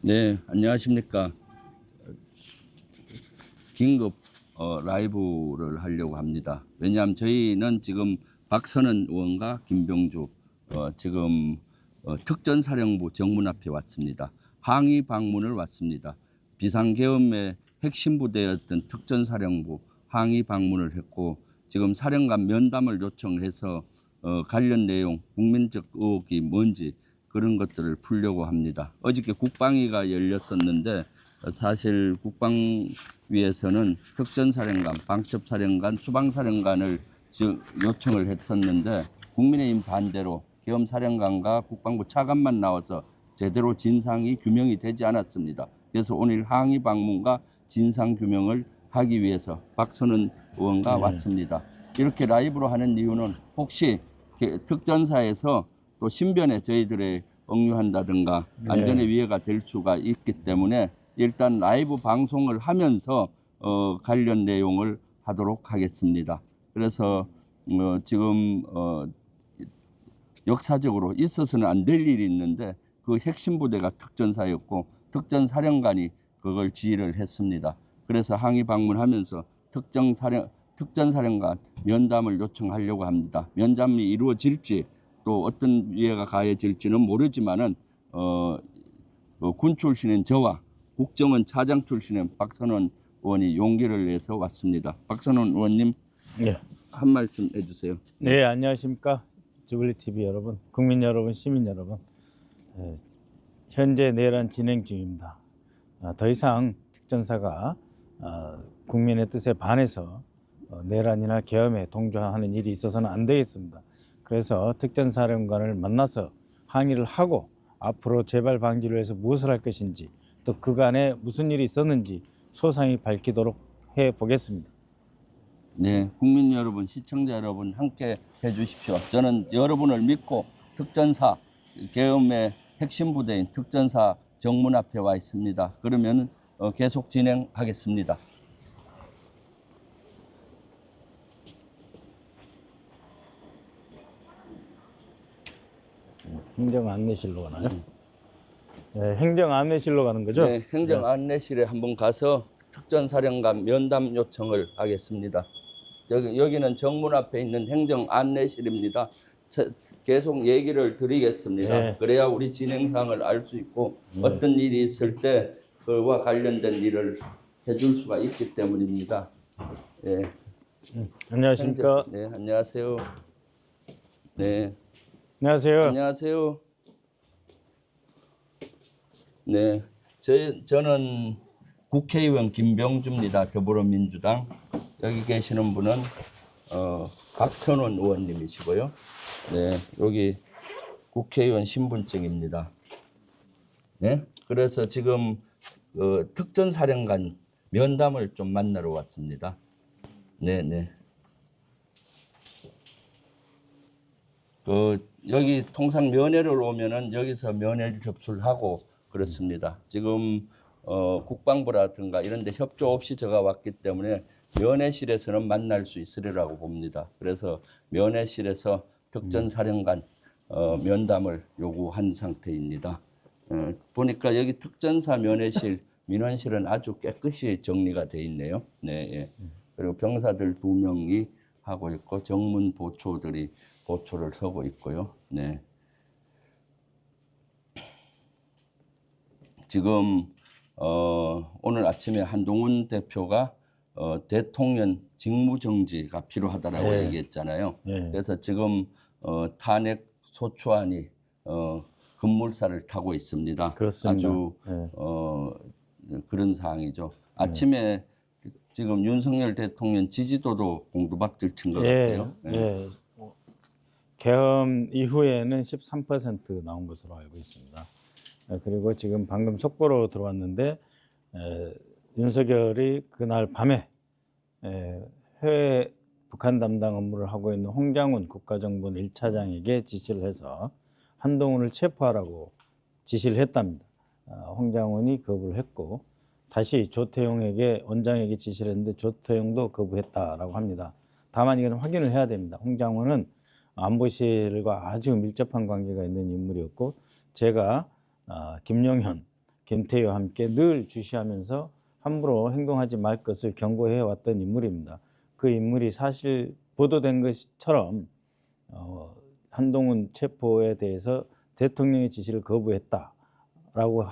네, 안녕하십니까. 긴급 라이브를 하려고 합니다. 왜냐하면 저희는 지금 박선원 의원과 김병주 지금 특전사령부 정문 앞에 왔습니다. 항의 방문을 왔습니다. 비상계엄의 핵심 부대였던 특전사령부 항의 방문을 했고 지금 사령관 면담을 요청해서 관련 내용, 국민적 의혹이 뭔지 그런 것들을 풀려고 합니다. 어저께 국방위가 열렸었는데 사실 국방위에서는 특전사령관, 방첩사령관, 수방사령관을 요청을 했었는데 국민의힘 반대로 계엄사령관과 국방부 차관만 나와서 제대로 진상이 규명이 되지 않았습니다. 그래서 오늘 항의 방문과 진상 규명을 하기 위해서 박선원 의원과 왔습니다. 이렇게 라이브로 하는 이유는 혹시 특전사에서 또 신변에 저희들의 억류한다든가 안전에 위해가 될 수가 있기 때문에 일단 라이브 방송을 하면서 관련 내용을 하도록 하겠습니다. 그래서 지금 역사적으로 있어서는 안 될 일이 있는데 그 핵심 부대가 특전사였고 특전사령관이 그걸 지휘를 했습니다. 그래서 항의 방문하면서 특전사령관 면담을 요청하려고 합니다. 면담이 이루어질지 또 어떤 위해가 가해질지는 모르지만은 군 출신인 저와 국정원 차장 출신인 박선원 의원이 용기를 내서 왔습니다. 박선원 의원님, 네. 한 말씀 해주세요. 네, 안녕하십니까. 주블리 TV 여러분, 국민 여러분, 시민 여러분. 현재 내란 진행 중입니다. 더 이상 특전사가 국민의 뜻에 반해서 내란이나 계엄에 동조하는 일이 있어서는 안 되겠습니다. 그래서 특전사령관을 만나서 항의를 하고 앞으로 재발 방지를 위해서 무엇을 할 것인지 또 그간에 무슨 일이 있었는지 소상히 밝히도록 해보겠습니다. 네, 국민 여러분, 시청자 여러분 함께 해주십시오. 저는 여러분을 믿고 특전사 계엄의 핵심 부대인 특전사 정문 앞에 와 있습니다. 그러면 계속 진행하겠습니다. 행정 안내실로 가나요? 네, 행정 안내실로 가는 거죠? 네, 행정 안내실에 한번 가서 특전사령관 면담 요청을 하겠습니다. 여기는 정문 앞에 있는 행정 안내실입니다. 계속 얘기를 드리겠습니다. 네. 그래야 우리 진행 사항을 알 수 있고 어떤 일이 있을 때 그와 관련된 일을 해줄 수가 있기 때문입니다. 네. 안녕하십니까? 네, 안녕하세요. 네. 안녕하세요. 안녕하세요. 네, 저는 국회의원 김병주입니다. 더불어민주당. 여기 계시는 분은 박선원 의원님이시고요. 네, 여기 국회의원 신분증입니다. 네, 그래서 지금 특전사령관 면담을 좀 만나러 왔습니다. 네, 네. 여기 통상 면회를 오면은 여기서 면회 접수를 하고 그렇습니다. 지금 국방부라든가 이런 데 협조 없이 제가 왔기 때문에 면회실에서는 만날 수 있으리라고 봅니다. 그래서 면회실에서 특전사령관 면담을 요구한 상태입니다. 보니까 여기 특전사 면회실 민원실은 아주 깨끗이 정리가 돼 있네요. 네, 예. 그리고 병사들 2명이 하고 있고 정문 보초들이 보초를 서고 있고요. 네. 지금 오늘 아침에 한동훈 대표가 대통령 직무정지가 필요하다라고 얘기했잖아요. 그래서 지금 탄핵 소추안이 급물살을 타고 있습니다. 그렇습니다. 아주 그런 상황이죠. 아침에 지금 윤석열 대통령 지지도도 공두박질 친 것 같아요. 예. 계엄 이후에는 13% 나온 것으로 알고 있습니다. 그리고 지금 방금 속보로 들어왔는데 윤석열이 그날 밤에 해외 북한 담당 업무를 하고 있는 홍장훈 국가정보원 1차장에게 지시를 해서 한동훈을 체포하라고 지시를 했답니다. 홍장훈이 거부를 했고 다시 조태용에게 원장에게 지시를 했는데 조태용도 거부했다라고 합니다. 다만 이건 확인을 해야 됩니다. 홍장훈은 안보실과 아주 밀접한 관계가 있는 인물이었고 제가 김용현 김태희와 함께 늘 주시하면서 함부로 행동하지 말 것을 경고해 왔던 인물입니다. 그 인물이 사실 보도된 것처럼 한동훈 체포에 대해서 대통령의 지시를 거부했다라고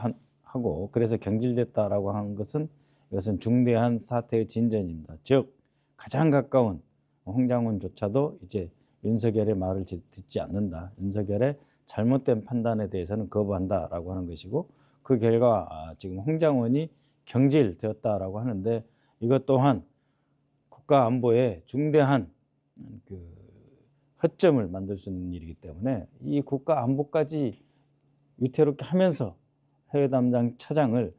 하고 그래서 경질됐다라고 한 것은 이것은 중대한 사태의 진전입니다. 즉 가장 가까운 홍장훈조차도 이제 윤석열의 말을 듣지 않는다. 윤석열의 잘못된 판단에 대해서는 거부한다라고 하는 것이고 그 결과 지금 홍장훈이 경질되었다라고 하는데 이것 또한 국가 안보에 중대한 그 허점을 만들 수 있는 일이기 때문에 이 국가 안보까지 위태롭게 하면서 해외 담당 차장을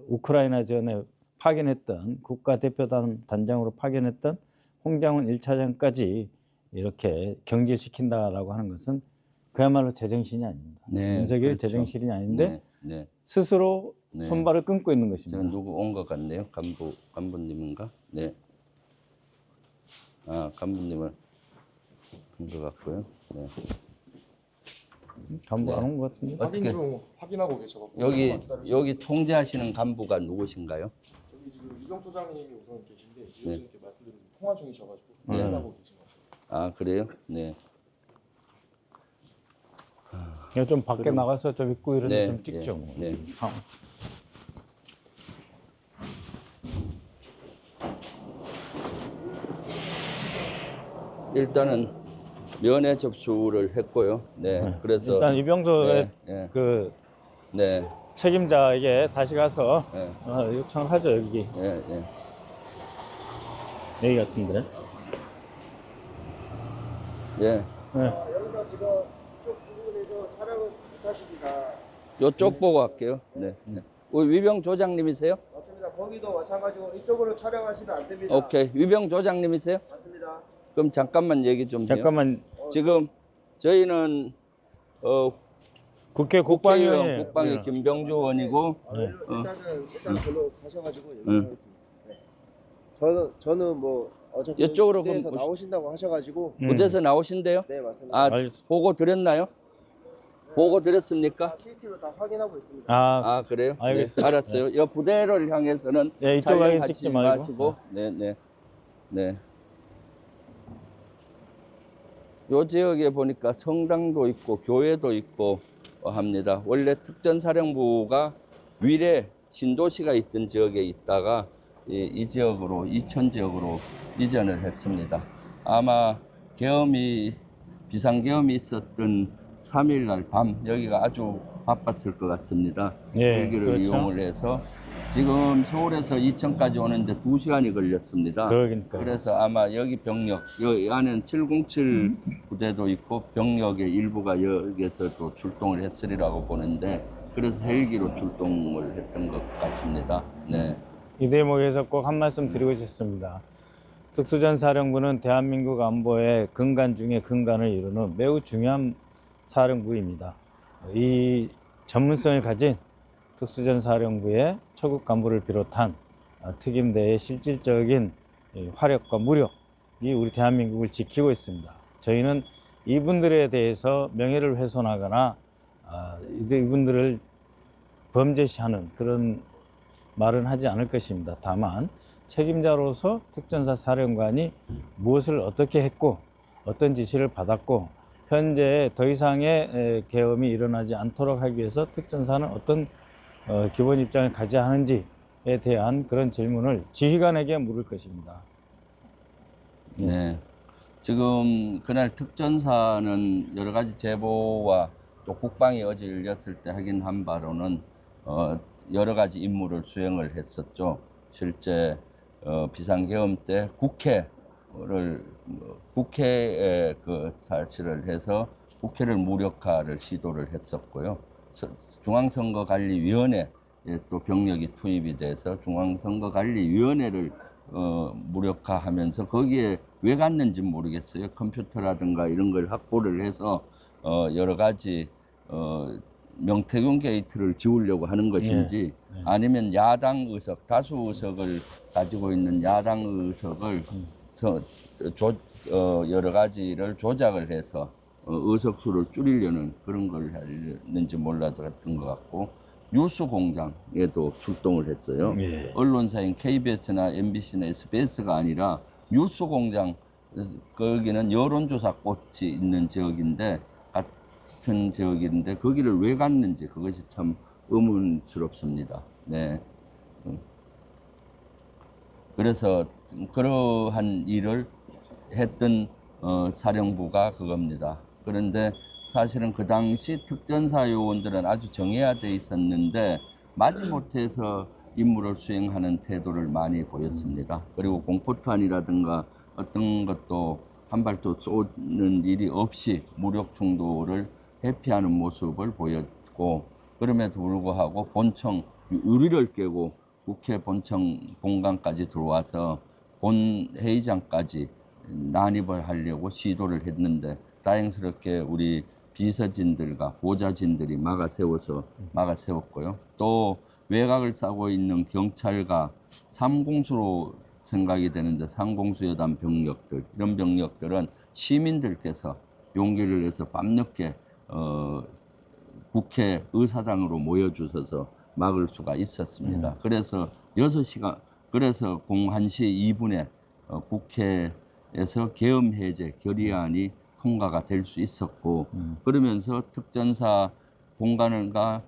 우크라이나 전에 파견했던 국가대표단 단장으로 파견했던 홍장훈 1차장까지 이렇게 경질시킨다라고 하는 것은 그야말로 제정신이 아닙니다. 네, 윤석열이 그렇죠. 제정신이 아닌데 네. 스스로 네. 손발을 끊고 있는 것입니다. 지금 누구 온 것 같네요. 간부님인가? 네. 아, 간부님을 온 것 같고요. 네. 간부 안 온 것 같은데. 어떻게 확인 중 확인하고 계셔갖고 여기 통제하시는 간부가 누구신가요? 여기 지금 이병 소장님이 우선 계신데 네. 요즘 이렇게 말씀드린 통화 중이셔가지고 네. 확인하고 계신 것 같아요. 아, 그래요? 네. 이거 좀 밖에 나가서 좀 입고 이런 네, 데좀 찍죠. 뭐. 네. 일단은 면회 접수를 했고요. 네. 그래서 일단 이병조의 네, 그 네. 책임자에게 다시 가서 네. 요청을 하죠. 여기 여기 같은데. 예. 네. 여기서 지금 이쪽 부분에서 촬영을 못하십니다. 요쪽 보고 할게요. 네. 우리 위병 조장님이세요? 맞습니다. 거기도 마찬가지고 이쪽으로 촬영하시면 안 됩니다. 오케이. 위병 조장님이세요? 맞습니다. 그럼 잠깐만 얘기 좀 해요. 잠깐만 지금 저희는 국회 국회의원 국방위원회 국방위 김병주 의원이고 일단 별로 가셔가지고 얘기하겠습니다. 네. 저는 뭐 어차피 이쪽으로 부대에서 그럼 나오신다고 하셔가지고 부대에서 나오신대요? 네 맞습니다. 아, 알겠습니다. 보고 드렸나요? 보고 드렸습니까? KT로 다 확인하고 있습니다. 아, 그래요? 알겠습니다. 네, 알았어요. 이 부대를 향해서는 네, 이쪽 방에 촬영하지 찍지 말고. 마시고. 네. 요 지역에 보니까 성당도 있고 교회도 있고 합니다. 원래 특전사령부가 위례 신도시가 있던 지역에 있다가 이 지역으로 이천 지역으로 이전을 했습니다. 아마 비상계엄이 있었던 3일 날 밤 여기가 아주 바빴을 것 같습니다. 예, 헬기를 그렇죠. 이용을 해서 지금 서울에서 이천까지 오는데 2시간이 걸렸습니다. 그러니까. 그래서 아마 여기 병력, 여기 안에는 707 부대도 있고 병력의 일부가 여기에서도 출동을 했으리라고 보는데 그래서 헬기로 출동을 했던 것 같습니다. 네. 이 대목에서 꼭 한 말씀 드리고 싶습니다. 특수전사령부는 대한민국 안보의 근간 중에 근간을 이루는 매우 중요한 사령부입니다. 이 전문성을 가진 특수전사령부의 초급 간부를 비롯한 특임대의 실질적인 화력과 무력이 우리 대한민국을 지키고 있습니다. 저희는 이분들에 대해서 명예를 훼손하거나 이분들을 범죄시하는 그런 말은 하지 않을 것입니다. 다만 책임자로서 특전사 사령관이 무엇을 어떻게 했고 어떤 지시를 받았고 현재 더 이상의 계엄이 일어나지 않도록 하기 위해서 특전사는 어떤 기본 입장을 가져야 하는지에 대한 그런 질문을 지휘관에게 물을 것입니다. 네. 지금 그날 특전사는 여러 가지 제보와 또 국방이 어제 열렸을 때 확인한 바로는 여러 가지 임무를 수행을 했었죠. 실제 비상계엄 때 국회에 그 사실을 해서 국회를 무력화를 시도를 했었고요. 중앙선거관리위원회에 또 병력이 투입이 돼서 중앙선거관리위원회를 무력화하면서 거기에 왜 갔는지 모르겠어요. 컴퓨터라든가 이런 걸 확보를 해서 여러 가지 명태균 게이트를 지우려고 하는 것인지 아니면 야당 의석, 다수 의석을 가지고 있는 야당 의석을 여러 가지를 조작을 해서 의석수를 줄이려는 그런 걸 했는지 몰라도 했던 것 같고 뉴스 공장에도 출동을 했어요. 예. 언론사인 KBS나 MBC나 SBS가 아니라 뉴스 공장, 거기는 여론조사 꽃이 있는 지역인데, 같은 지역인데 거기를 왜 갔는지 그것이 참 의문스럽습니다. 네. 그래서 그러한 일을 했던 사령부가 그겁니다. 그런데 사실은 그 당시 특전사 요원들은 아주 정예화되어 있었는데 마지못해서 임무를 수행하는 태도를 많이 보였습니다. 그리고 공포탄이라든가 어떤 것도 한 발도 쏘는 일이 없이 무력 충돌을 회피하는 모습을 보였고, 그럼에도 불구하고 본청 유리를 깨고 국회 본청 본관까지 들어와서 본 회의장까지 난입을 하려고 시도를 했는데 다행스럽게 우리 비서진들과 보좌진들이 막아세웠고요. 또 외곽을 싸고 있는 경찰과 삼공수로 생각이 되는데 삼공수 여단 병력들, 이런 병력들은 시민들께서 용기를 내서 밤늦게 국회 의사당으로 모여주셔서 막을 수가 있었습니다. 그래서 6시간, 그래서 01시 2분에 국회에서 계엄 해제 결의안이 통과가 될 수 있었고, 그러면서 특전사 본관과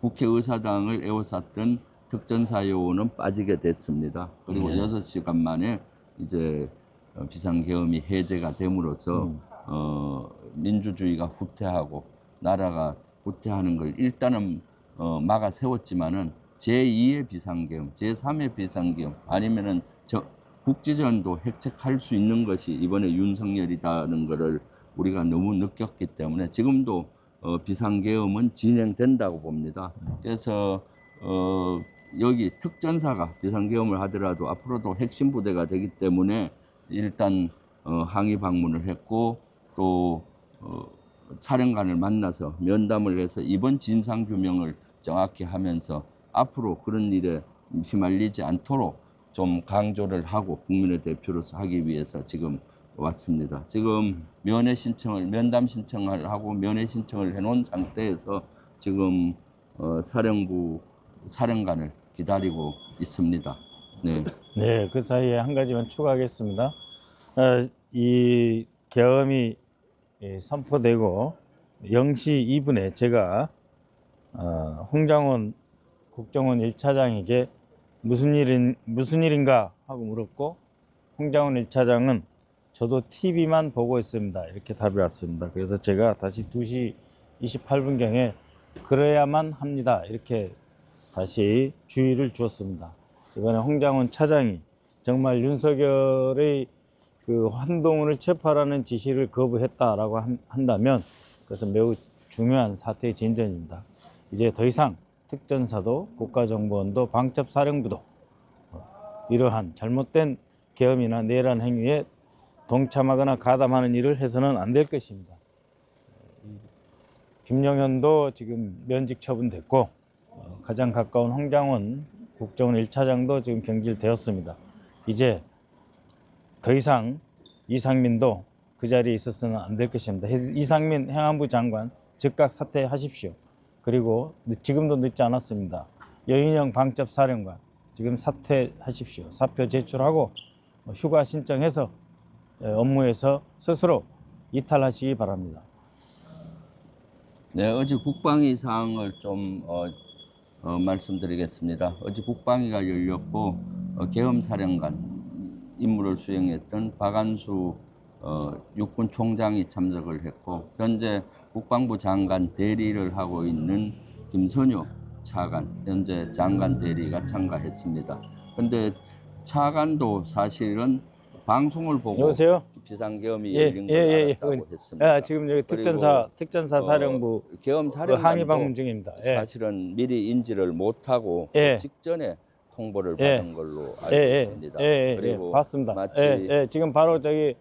국회 의사당을 에워쌌던 특전사 요원은 빠지게 됐습니다. 그리고 6시간 만에 이제 비상계엄이 해제가 됨으로써 민주주의가 후퇴하고 나라가 후퇴하는 걸 일단은 막아 세웠지만은 제2의 비상계엄, 제3의 비상계엄 아니면은 국지전도 획책할 수 있는 것이 이번에 윤석열이다는 것을 우리가 너무 느꼈기 때문에 지금도 비상계엄은 진행된다고 봅니다. 그래서 여기 특전사가 비상계엄을 하더라도 앞으로도 핵심 부대가 되기 때문에 일단 항의 방문을 했고, 또 사령관을 만나서 면담을 해서 이번 진상규명을 정확히 하면서 앞으로 그런 일에 휘말리지 않도록 좀 강조를 하고 국민의 대표로서 하기 위해서 지금 왔습니다. 지금 면담 신청을 하고 면회 신청을 해놓은 상태에서 지금 사령관을 기다리고 있습니다. 네. 네, 그 사이에 한 가지만 추가하겠습니다. 이 계엄이 선포되고 0시 2분에 제가 홍장원 국정원 1차장에게 무슨 일인가 하고 물었고, 홍장원 1차장은 저도 TV만 보고 있습니다, 이렇게 답이 왔습니다. 그래서 제가 다시 2시 28분경에 그래야만 합니다, 이렇게 다시 주의를 주었습니다. 이번에 홍장원 차장이 정말 윤석열의 그 한동훈을 체포하라는 지시를 거부했다라고 한다면 그것은 매우 중요한 사태의 진전입니다. 이제 더 이상 특전사도 국가정보원도 방첩사령부도 이러한 잘못된 계엄이나 내란 행위에 동참하거나 가담하는 일을 해서는 안 될 것입니다. 김영현도 지금 면직 처분됐고, 가장 가까운 홍장원 국정원 1차장도 지금 경질되었습니다. 이제 더 이상 이상민도 그 자리에 있어서는 안 될 것입니다. 이상민 행안부 장관 즉각 사퇴하십시오. 그리고 지금도 늦지 않았습니다. 여인영 방첩사령관 지금 사퇴하십시오. 사표 제출하고 휴가 신청해서 업무에서 스스로 이탈하시기 바랍니다. 네, 어제 국방위 사항을 좀 말씀드리겠습니다. 어제 국방위가 열렸고 계엄사령관 임무를 수행했던 박안수 육군 총장이 참석을 했고, 현재 국방부 장관 대리를 하고 있는 김선효 차관, 현재 장관 대리가 참가했습니다. 그런데 차관도 사실은 방송을 보고 여보세요? 비상계엄이 열린 걸 알았다고 했습니다. 지금 여기 특전사 사령부 계엄 항의 방문 사령관도 중입니다. 사실은 미리 인지를 못하고 직전에 통보를 받은 걸로 알고 있습니다. 그리고 봤습니다. 마치 지금 바로 저기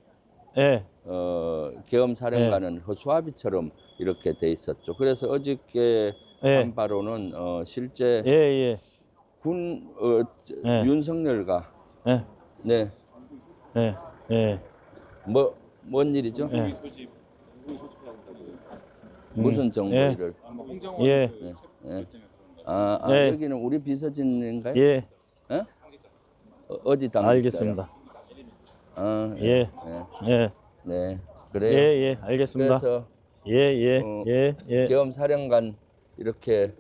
계엄 사령관은 허수아비처럼 이렇게 돼 있었죠. 그래서 어저께 한 바로는 실제 군 윤석열과 뭔 일이죠? 무슨 정보를? 홍정원 예. 그 예. 때문에 그런 거죠. 아, 네. 여기는 우리 비서진인가요? 예, 어디 당직자요? 알겠습니다. 아, 예. 예. 예, 네, 예, 그래요. 예, 알겠습니다. 그래서 예, 예, 어, 예, 예. 계엄사령관 이렇게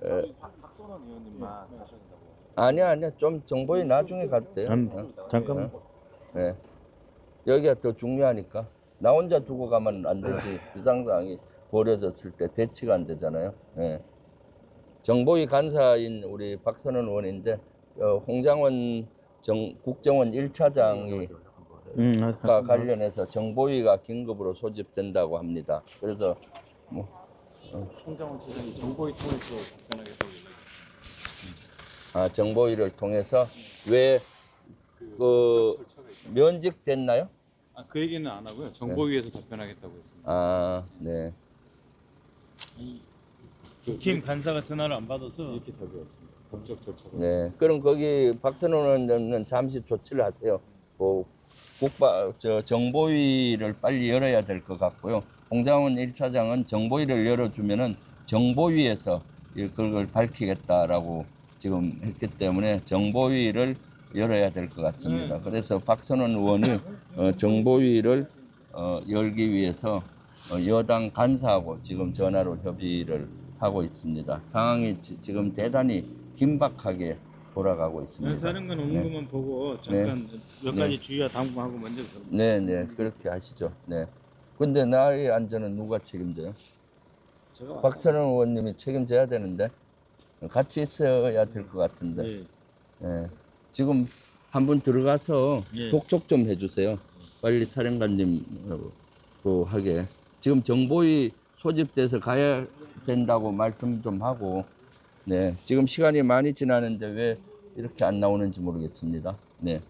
박선원 의원님만 가셔야 된다고. 아니야 좀 정보에 나중에 갔대요. 잠깐만. 네. 여기가 더 중요하니까 나 혼자 두고 가면 안 되지. 비상상황이 벌어졌을 때 대치가 안 되잖아요. 예. 정보위 간사인 우리 박선원 의원인데 홍장원 국정원 1차장이 가 관련해서 정보위가 긴급으로 소집된다고 합니다. 그래서 뭐 홍정원 차장이 정보위 통해서 답변하겠다고. 정보위를 통해서 왜 그 면직됐나요? 그 얘기는 안 하고요. 정보위에서 답변하겠다고 했습니다. 아, 네. 김 간사가 전화를 안 받아서 이렇게 답변했습니다. 법적 절차가. 네. 그럼 거기 박선원 의원은 잠시 조치를 하세요. 뭐 정보위를 빨리 열어야 될 것 같고요. 홍장원 1차장은 정보위를 열어주면은 정보위에서 그걸 밝히겠다라고 지금 했기 때문에 정보위를 열어야 될 것 같습니다. 그래서 박선원 의원이 정보위를 열기 위해서 여당 간사하고 지금 전화로 협의를 하고 있습니다. 상황이 지금 대단히 긴박하게 돌아가고 있습니다. 사령관 오는 것만 보고 잠깐 몇 가지 주의와 당부하고 먼저 들어볼게요. 네, 그렇게 하시죠. 네. 근데 나의 안전은 누가 책임져요? 박선원 의원님이 책임져야 되는데 같이 있어야 될 것 같은데. 예. 예. 지금 한번 들어가서 예. 독촉 좀 해주세요. 빨리 사령관님 또 하게. 지금 정보위 소집돼서 가야 된다고 말씀 좀 하고. 네. 지금 시간이 많이 지나는데 왜 이렇게 안 나오는지 모르겠습니다. 네.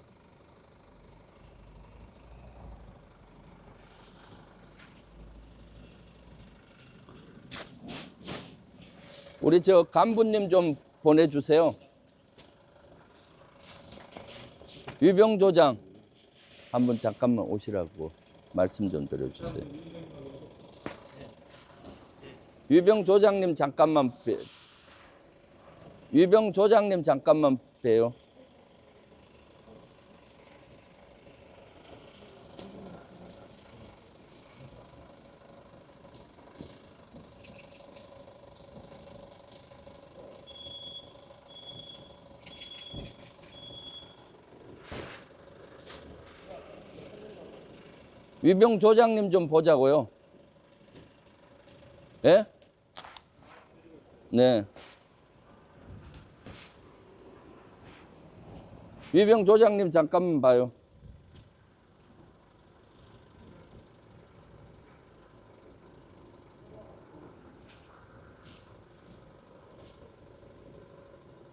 우리 저 간부님 좀 보내주세요. 위병조장 한번 잠깐만 오시라고 말씀 좀 드려주세요. 위병조장님 잠깐만 위병조장님 잠깐만 봬요. 위병조장님 좀 보자고요. 예? 네. 위병조장님 잠깐만 봐요.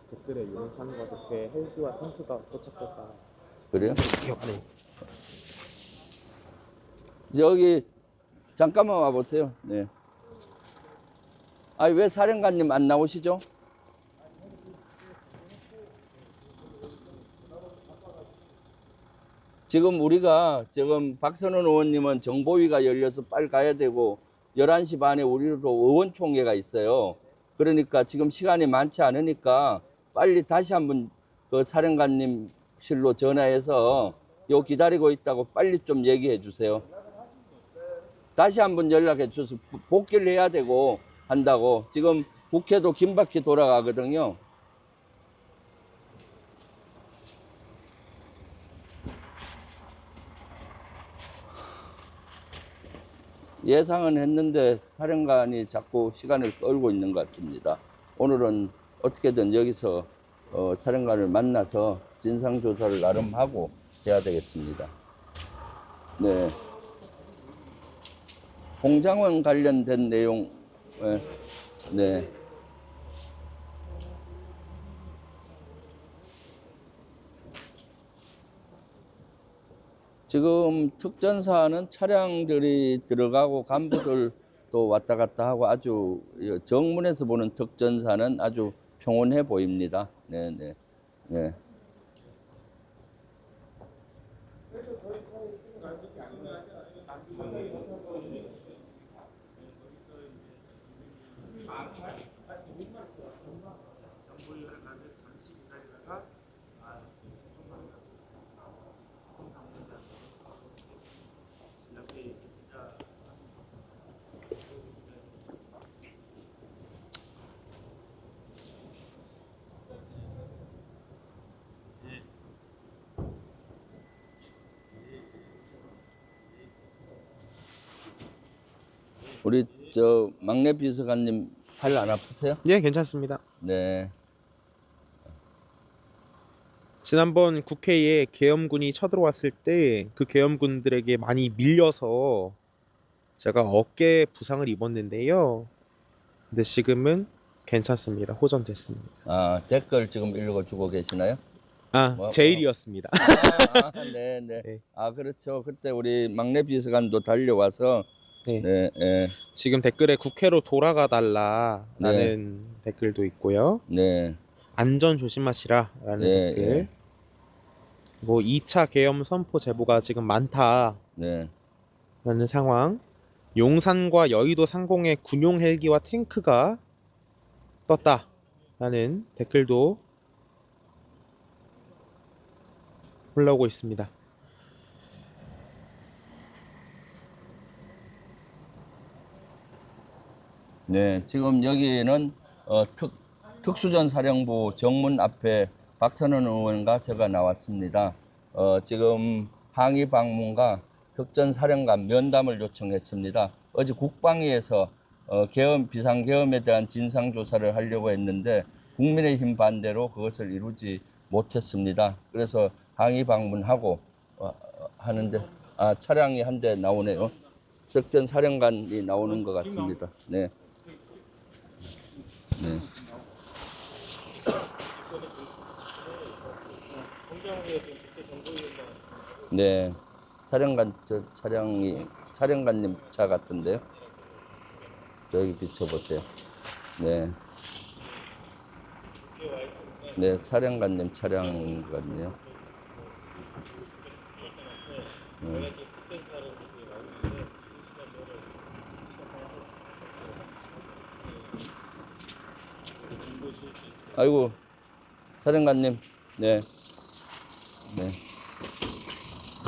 댓글에 윤상과 덕에 헬기와 탱크가 도착했다. 그래요? 여기 잠깐만 와보세요. 네. 왜 사령관님 안 나오시죠? 지금 우리가 지금 박선원 의원님은 정보위가 열려서 빨리 가야 되고 11시 반에 우리도 의원총회가 있어요. 그러니까 지금 시간이 많지 않으니까 빨리 다시 한번 그 사령관님실로 전화해서 요 기다리고 있다고 빨리 좀 얘기해 주세요. 다시 한번 연락해 주셔서 복귀를 해야 되고 한다고. 지금 국회도 긴박히 돌아가거든요. 예상은 했는데 사령관이 자꾸 시간을 끌고 있는 것 같습니다. 오늘은 어떻게든 여기서 사령관을 만나서 진상조사를 나름 하고 해야 되겠습니다. 네. 홍장원 관련된 내용, 네. 지금 특전사는 차량들이 들어가고 간부들 또 왔다 갔다 하고 아주 정문에서 보는 특전사는 아주 평온해 보입니다. 네. 우리 저 막내 비서관님 팔 안 아프세요? 예, 괜찮습니다. 네. 지난번 국회에 계엄군이 쳐들어왔을 때 그 계엄군들에게 많이 밀려서 제가 어깨 부상을 입었는데요. 근데 지금은 괜찮습니다. 호전됐습니다. 아, 댓글 지금 읽어주고 계시나요? 제일이었습니다. 네, 네. 네. 아, 그렇죠. 그때 우리 막내 비서관도 달려와서 네. 네, 네, 지금 댓글에 국회로 돌아가 달라라는 댓글도 있고요. 네, 안전 조심하시라라는 네, 댓글. 네. 뭐 2차 계엄 선포 제보가 지금 많다라는 네, 상황. 용산과 여의도 상공에 군용 헬기와 탱크가 떴다라는 댓글도 올라오고 있습니다. 네. 지금 여기는 특수전 사령부 정문 앞에 박선원 의원과 제가 나왔습니다. 지금 항의 방문과 특전 사령관 면담을 요청했습니다. 어제 국방위에서 비상계엄에 대한 진상조사를 하려고 했는데 국민의힘 반대로 그것을 이루지 못했습니다. 그래서 항의 방문하고 하는데 차량이 한 대 나오네요. 특전 사령관이 나오는 것 같습니다. 네. 네. 네. 사령관님 차 같은데요. 여기 비춰보세요. 네. 네, 사령관님 차량 같네요. 네. 아이고, 사령관님. 네. 네.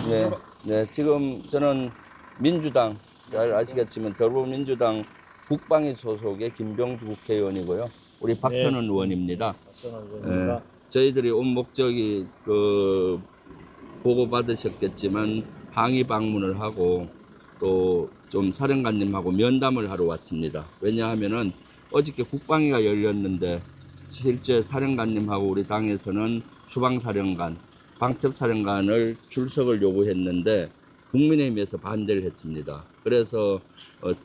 네. 네. 지금 저는 민주당, 잘 아시겠지만 더불어민주당 국방위 소속의 김병주 국회의원이고요. 우리 박선원 의원입니다. 네. 저희들이 온 목적이 보고 받으셨겠지만 항의 방문을 하고 또 좀 사령관님하고 면담을 하러 왔습니다. 왜냐하면은 어저께 국방위가 열렸는데 실제 사령관님하고 우리 당에서는 수방사령관, 방첩사령관을 출석을 요구했는데 국민의힘에서 반대를 했습니다. 그래서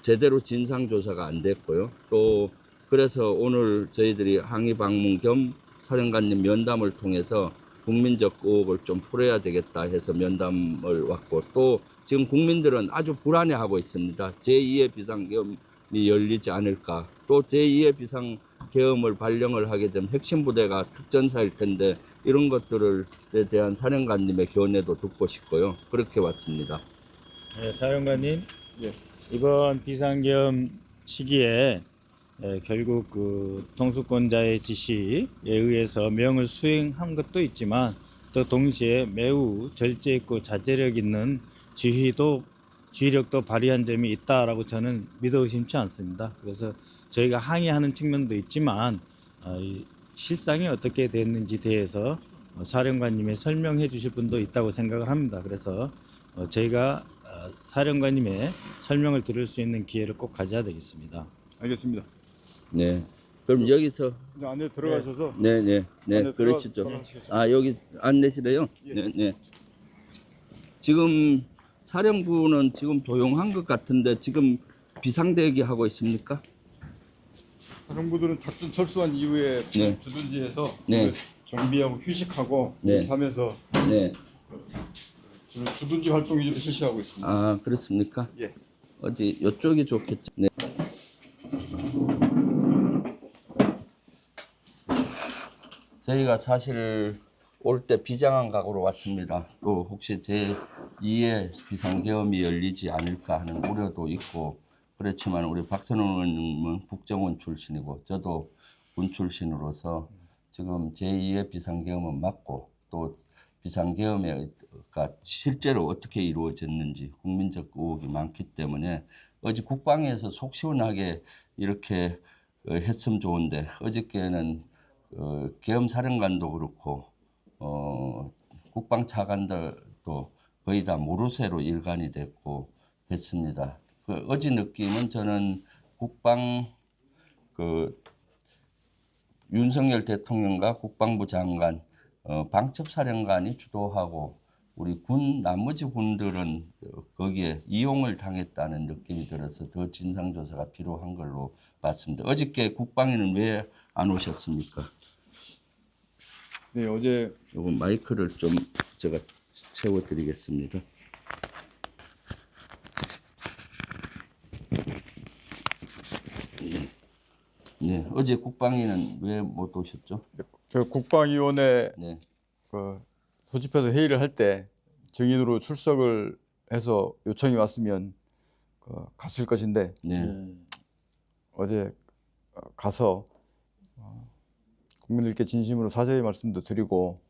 제대로 진상조사가 안 됐고요. 또 그래서 오늘 저희들이 항의 방문 겸 사령관님 면담을 통해서 국민적 의혹을 좀 풀어야 되겠다 해서 면담을 왔고, 또 지금 국민들은 아주 불안해하고 있습니다. 제2의 비상계엄이 열리지 않을까. 또 제2의 비상계엄을 발령을 하게 되면 핵심 부대가 특전사일 텐데 이런 것들에 대한 사령관님의 견해도 듣고 싶고요. 그렇게 왔습니다. 네, 사령관님. 이번 비상계엄 시기에 결국 그 통수권자의 지시에 의해서 명을 수행한 것도 있지만 또 동시에 매우 절제 있고 자제력 있는 지휘력도 발휘한 점이 있다라고 저는 믿어 의심치 않습니다. 그래서 저희가 항의하는 측면도 있지만 실상이 어떻게 됐는지 대해서 사령관님이 설명해 주실 분도 있다고 생각을 합니다. 그래서 저희가 사령관님의 설명을 들을 수 있는 기회를 꼭 가져야 되겠습니다. 알겠습니다. 네. 그럼 여기서 이제 안에 들어가셔서 네, 안에 그러시죠. 들어가시겠습니다. 여기 안내실에요? 네, 네. 지금 사령부는 지금 조용한 것 같은데 지금 비상대기 하고 있습니까? 사령부들은 작전 철수한 이후에 네. 주둔지에서 네. 정비하고 휴식하고 네. 이렇게 하면서 네. 지금 주둔지 활동 위주로 실시하고 있습니다. 그렇습니까? 예. 어디 이쪽이 좋겠죠. 네. 저희가 사실 올 때 비장한 각오로 왔습니다. 또 혹시 제2의 비상계엄이 열리지 않을까 하는 우려도 있고, 그렇지만 우리 박선원 의원님은 국정원 출신이고 저도 군 출신으로서 지금 제2의 비상계엄은 맞고 또 비상계엄가 실제로 어떻게 이루어졌는지 국민적 의혹이 많기 때문에 어제 국방위에서 속 시원하게 이렇게 했으면 좋은데 어저께는 계엄사령관도 그렇고 국방차관들도 거의 다 모르쇠로 일관이 됐고 했습니다. 어제 느낌은 저는 국방 윤석열 대통령과 국방부 장관, 방첩사령관이 주도하고 우리 군 나머지 군들은 거기에 이용을 당했다는 느낌이 들어서 더 진상조사가 필요한 걸로 봤습니다. 어저께 국방위는 왜 안 오셨습니까? 네, 어제 요거 마이크를 좀 제가 채워드리겠습니다. 네, 어제 국방위는 왜 못 오셨죠? 저 국방위원회 네, 그 소집해서 회의를 할 때 증인으로 출석을 해서 요청이 왔으면 갔을 것인데 네, 어제 가서 국민들께 진심으로 사죄의 말씀도 드리고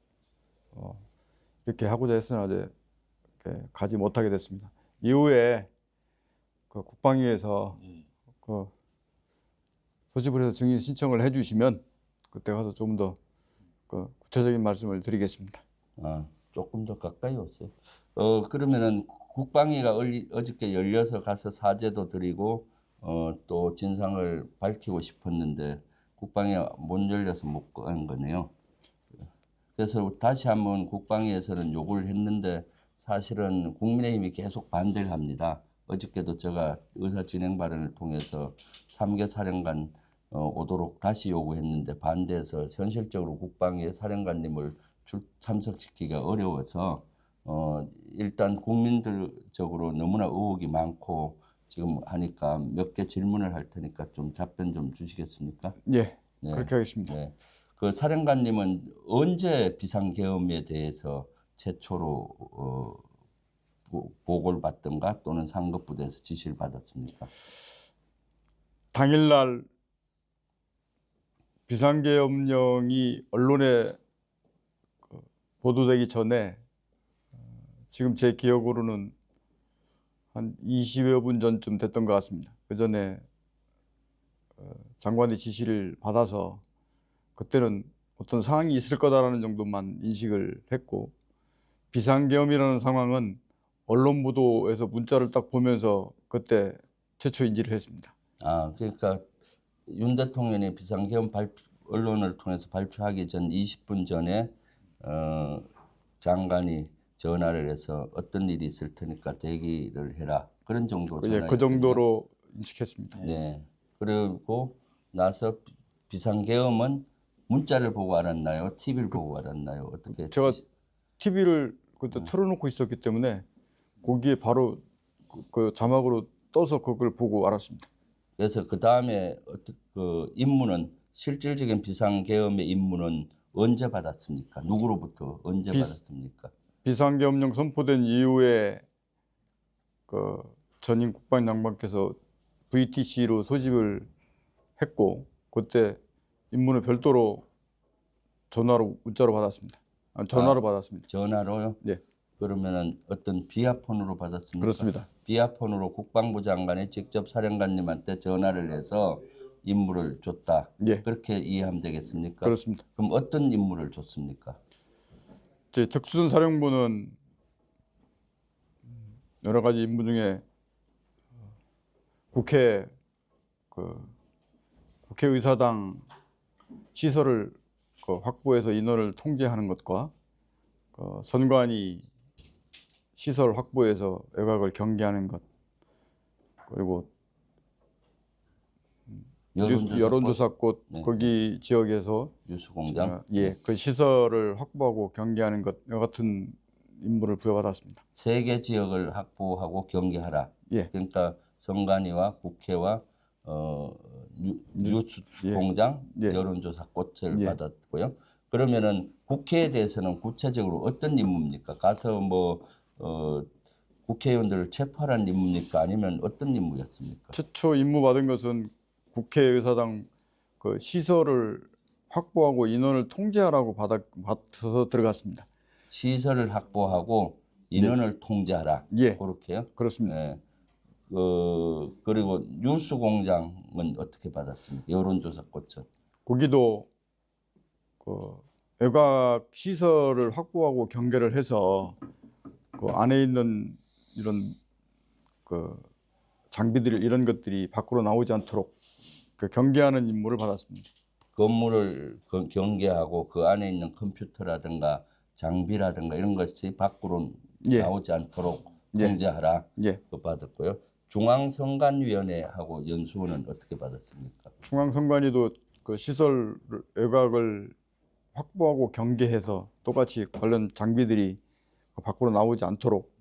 이렇게 하고자 했으나 어제 이렇게 가지 못하게 됐습니다. 이후에 국방위에서 소집을 해서 증인 신청을 해주시면 그때 가서 좀 더 구체적인 말씀을 드리겠습니다. 조금 더 가까이 오세요. 그러면은 국방위가 어저께 열려서 가서 사죄도 드리고 또 진상을 밝히고 싶었는데 국방위가 못 열려서 못 간 거네요. 그래서 다시 한번 국방위에서는 요구를 했는데 사실은 국민의힘이 계속 반대를 합니다. 어저께도 제가 의사 진행 발언을 통해서 3개 사령관 오도록 다시 요구했는데 반대해서 현실적으로 국방위의 사령관님을 참석시키기가 어려워서 일단 국민들적으로 너무나 의혹이 많고 지금 하니까 몇 개 질문을 할 테니까 좀 답변 좀 주시겠습니까? 예, 네. 그렇게 하겠습니다. 네. 그 사령관님은 언제 비상계엄에 대해서 최초로 보고를 받던가 또는 상급부대에서 지시를 받았습니까? 당일날 비상계엄령이 언론에 보도되기 전에 지금 제 기억으로는 한 20여 분 전쯤 됐던 것 같습니다. 그 전에 장관의 지시를 받아서 그때는 어떤 상황이 있을 거다라는 정도만 인식을 했고 비상계엄이라는 상황은 언론 보도에서 문자를 딱 보면서 그때 최초 인지를 했습니다. 그러니까 윤 대통령이 비상계엄 언론을 통해서 발표하기 전 20분 전에 장관이 전화를 해서 어떤 일이 있을 테니까 대기를 해라 그런 정도 전화였거든요. 그 정도로 인식했습니다. 네. 그리고 나서 비상계엄은 문자를 보고 알았나요? TV를 보고 알았나요? 어떻게? 제가 TV를 그때 틀어놓고 있었기 때문에 거기에 바로 그 자막으로 떠서 그걸 보고 알았습니다. 그래서 그 다음에 그 임무는 실질적인 비상계엄의 임무는 언제 받았습니까? 누구로부터 언제 받았습니까? 비상계엄령 선포된 이후에 그 전임 국방장관께서 VTC로 소집을 했고 그때 임무는 별도로 전화로 문자로 받았습니다. 전화로 받았습니다. 전화로요? 네. 그러면은 어떤 비아폰으로 받았습니까? 그렇습니다. 비아폰으로 국방부 장관이 직접 사령관님한테 전화를 해서 임무를 줬다. 예. 그렇게 이해하면 되겠습니까? 그렇습니다. 그럼 어떤 임무를 줬습니까? 제 특수전 사령부는 여러 가지 임무 중에 국회의사당 시설을 확보해서 인원을 통제하는 것과 선관위 시설 확보해서 외곽을 경계하는 것 그리고 여론조사꽃 네. 거기 지역에서 뉴스공장. 그 시설을 확보하고 경계하는 것과 같은 임무를 부여받았습니다. 3개 지역을 확보하고 경계하라. 예. 그러니까 선관위와 국회와 뉴스공장, 예. 여론조사 꽃을 예. 받았고요. 그러면은 국회에 대해서는 구체적으로 어떤 임무입니까? 가서 국회의원들을 체포하는 임무입니까? 아니면 어떤 임무였습니까? 최초 임무 받은 것은 국회의사당 그 시설을 확보하고 인원을 통제하라고 받아서 들어갔습니다. 시설을 확보하고 인원을 통제하라. 예. 그렇게요? 그렇습니다. 네. 그리고 뉴스 공장은 어떻게 받았습니까? 여론조사 꽃은. 거기도 그 외곽 시설을 확보하고 경계를 해서 그 안에 있는 이런 그 장비들 이런 것들이 밖으로 나오지 않도록 그 경계하는 임무를 받았습니다. 건물을 경계하고 그 안에 있는 컴퓨터라든가 장비라든가 이런 것이 밖으로 예. 나오지 않도록 예. 통제하라. 예. 그 받았고요. 중앙선관위원회하고 연수원은 어떻게 받았습니까? 중앙선관위도 그 시설 외곽을 확보하고 경계해서 똑같이 관련 장비들이 밖으로 나오지 않도록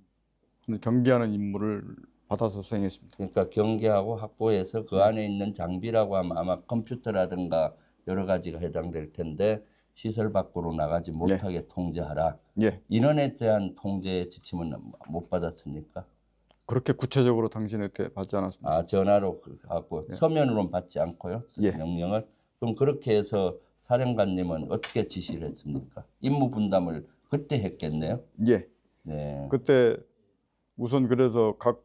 경계하는 임무를 받아서 수행했습니다. 그러니까 경계하고 확보해서 그 안에 있는 장비라고 하면 아마 컴퓨터라든가 여러 가지가 해당될 텐데 시설 밖으로 나가지 못하게 통제하라. 예. 인원에 대한 통제 지침은 못 받았습니까? 그렇게 구체적으로 당신한테 받지 않았습니다. 아, 전화로 하고 서면으로는 받지 않고요. 예. 명령을. 그럼 그렇게 해서 사령관님은 어떻게 지시를 했습니까? 임무 분담을 그때 했겠네요. 예. 네. 그때 우선 그래서 각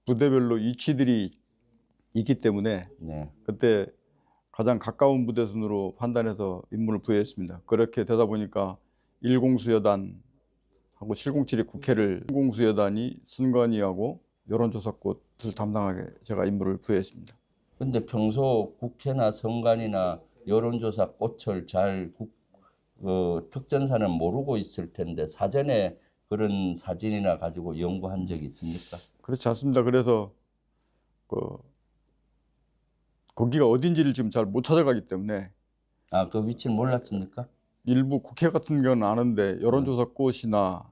부대별로 위치들이 있기 때문에 네. 그때 가장 가까운 부대 순으로 판단해서 임무를 부여했습니다. 그렇게 되다 보니까 1공수여단하고 707이 국회를 1공수여단이 선관위하고 여론조사꽃을 담당하게 제가 임무를 부여했습니다. 근데 평소 국회나 선관위나 여론조사 꽃을 잘 특전사는 모르고 있을 텐데 사전에 그런 사진이나 가지고 연구한 적이 있습니까? 그렇지 않습니다. 그래서 거기가 어딘지를 지금 잘 못 찾아가기 때문에 아, 그 위치를 몰랐습니까? 일부 국회 같은 경우는 아는데 여론조사 꽃이나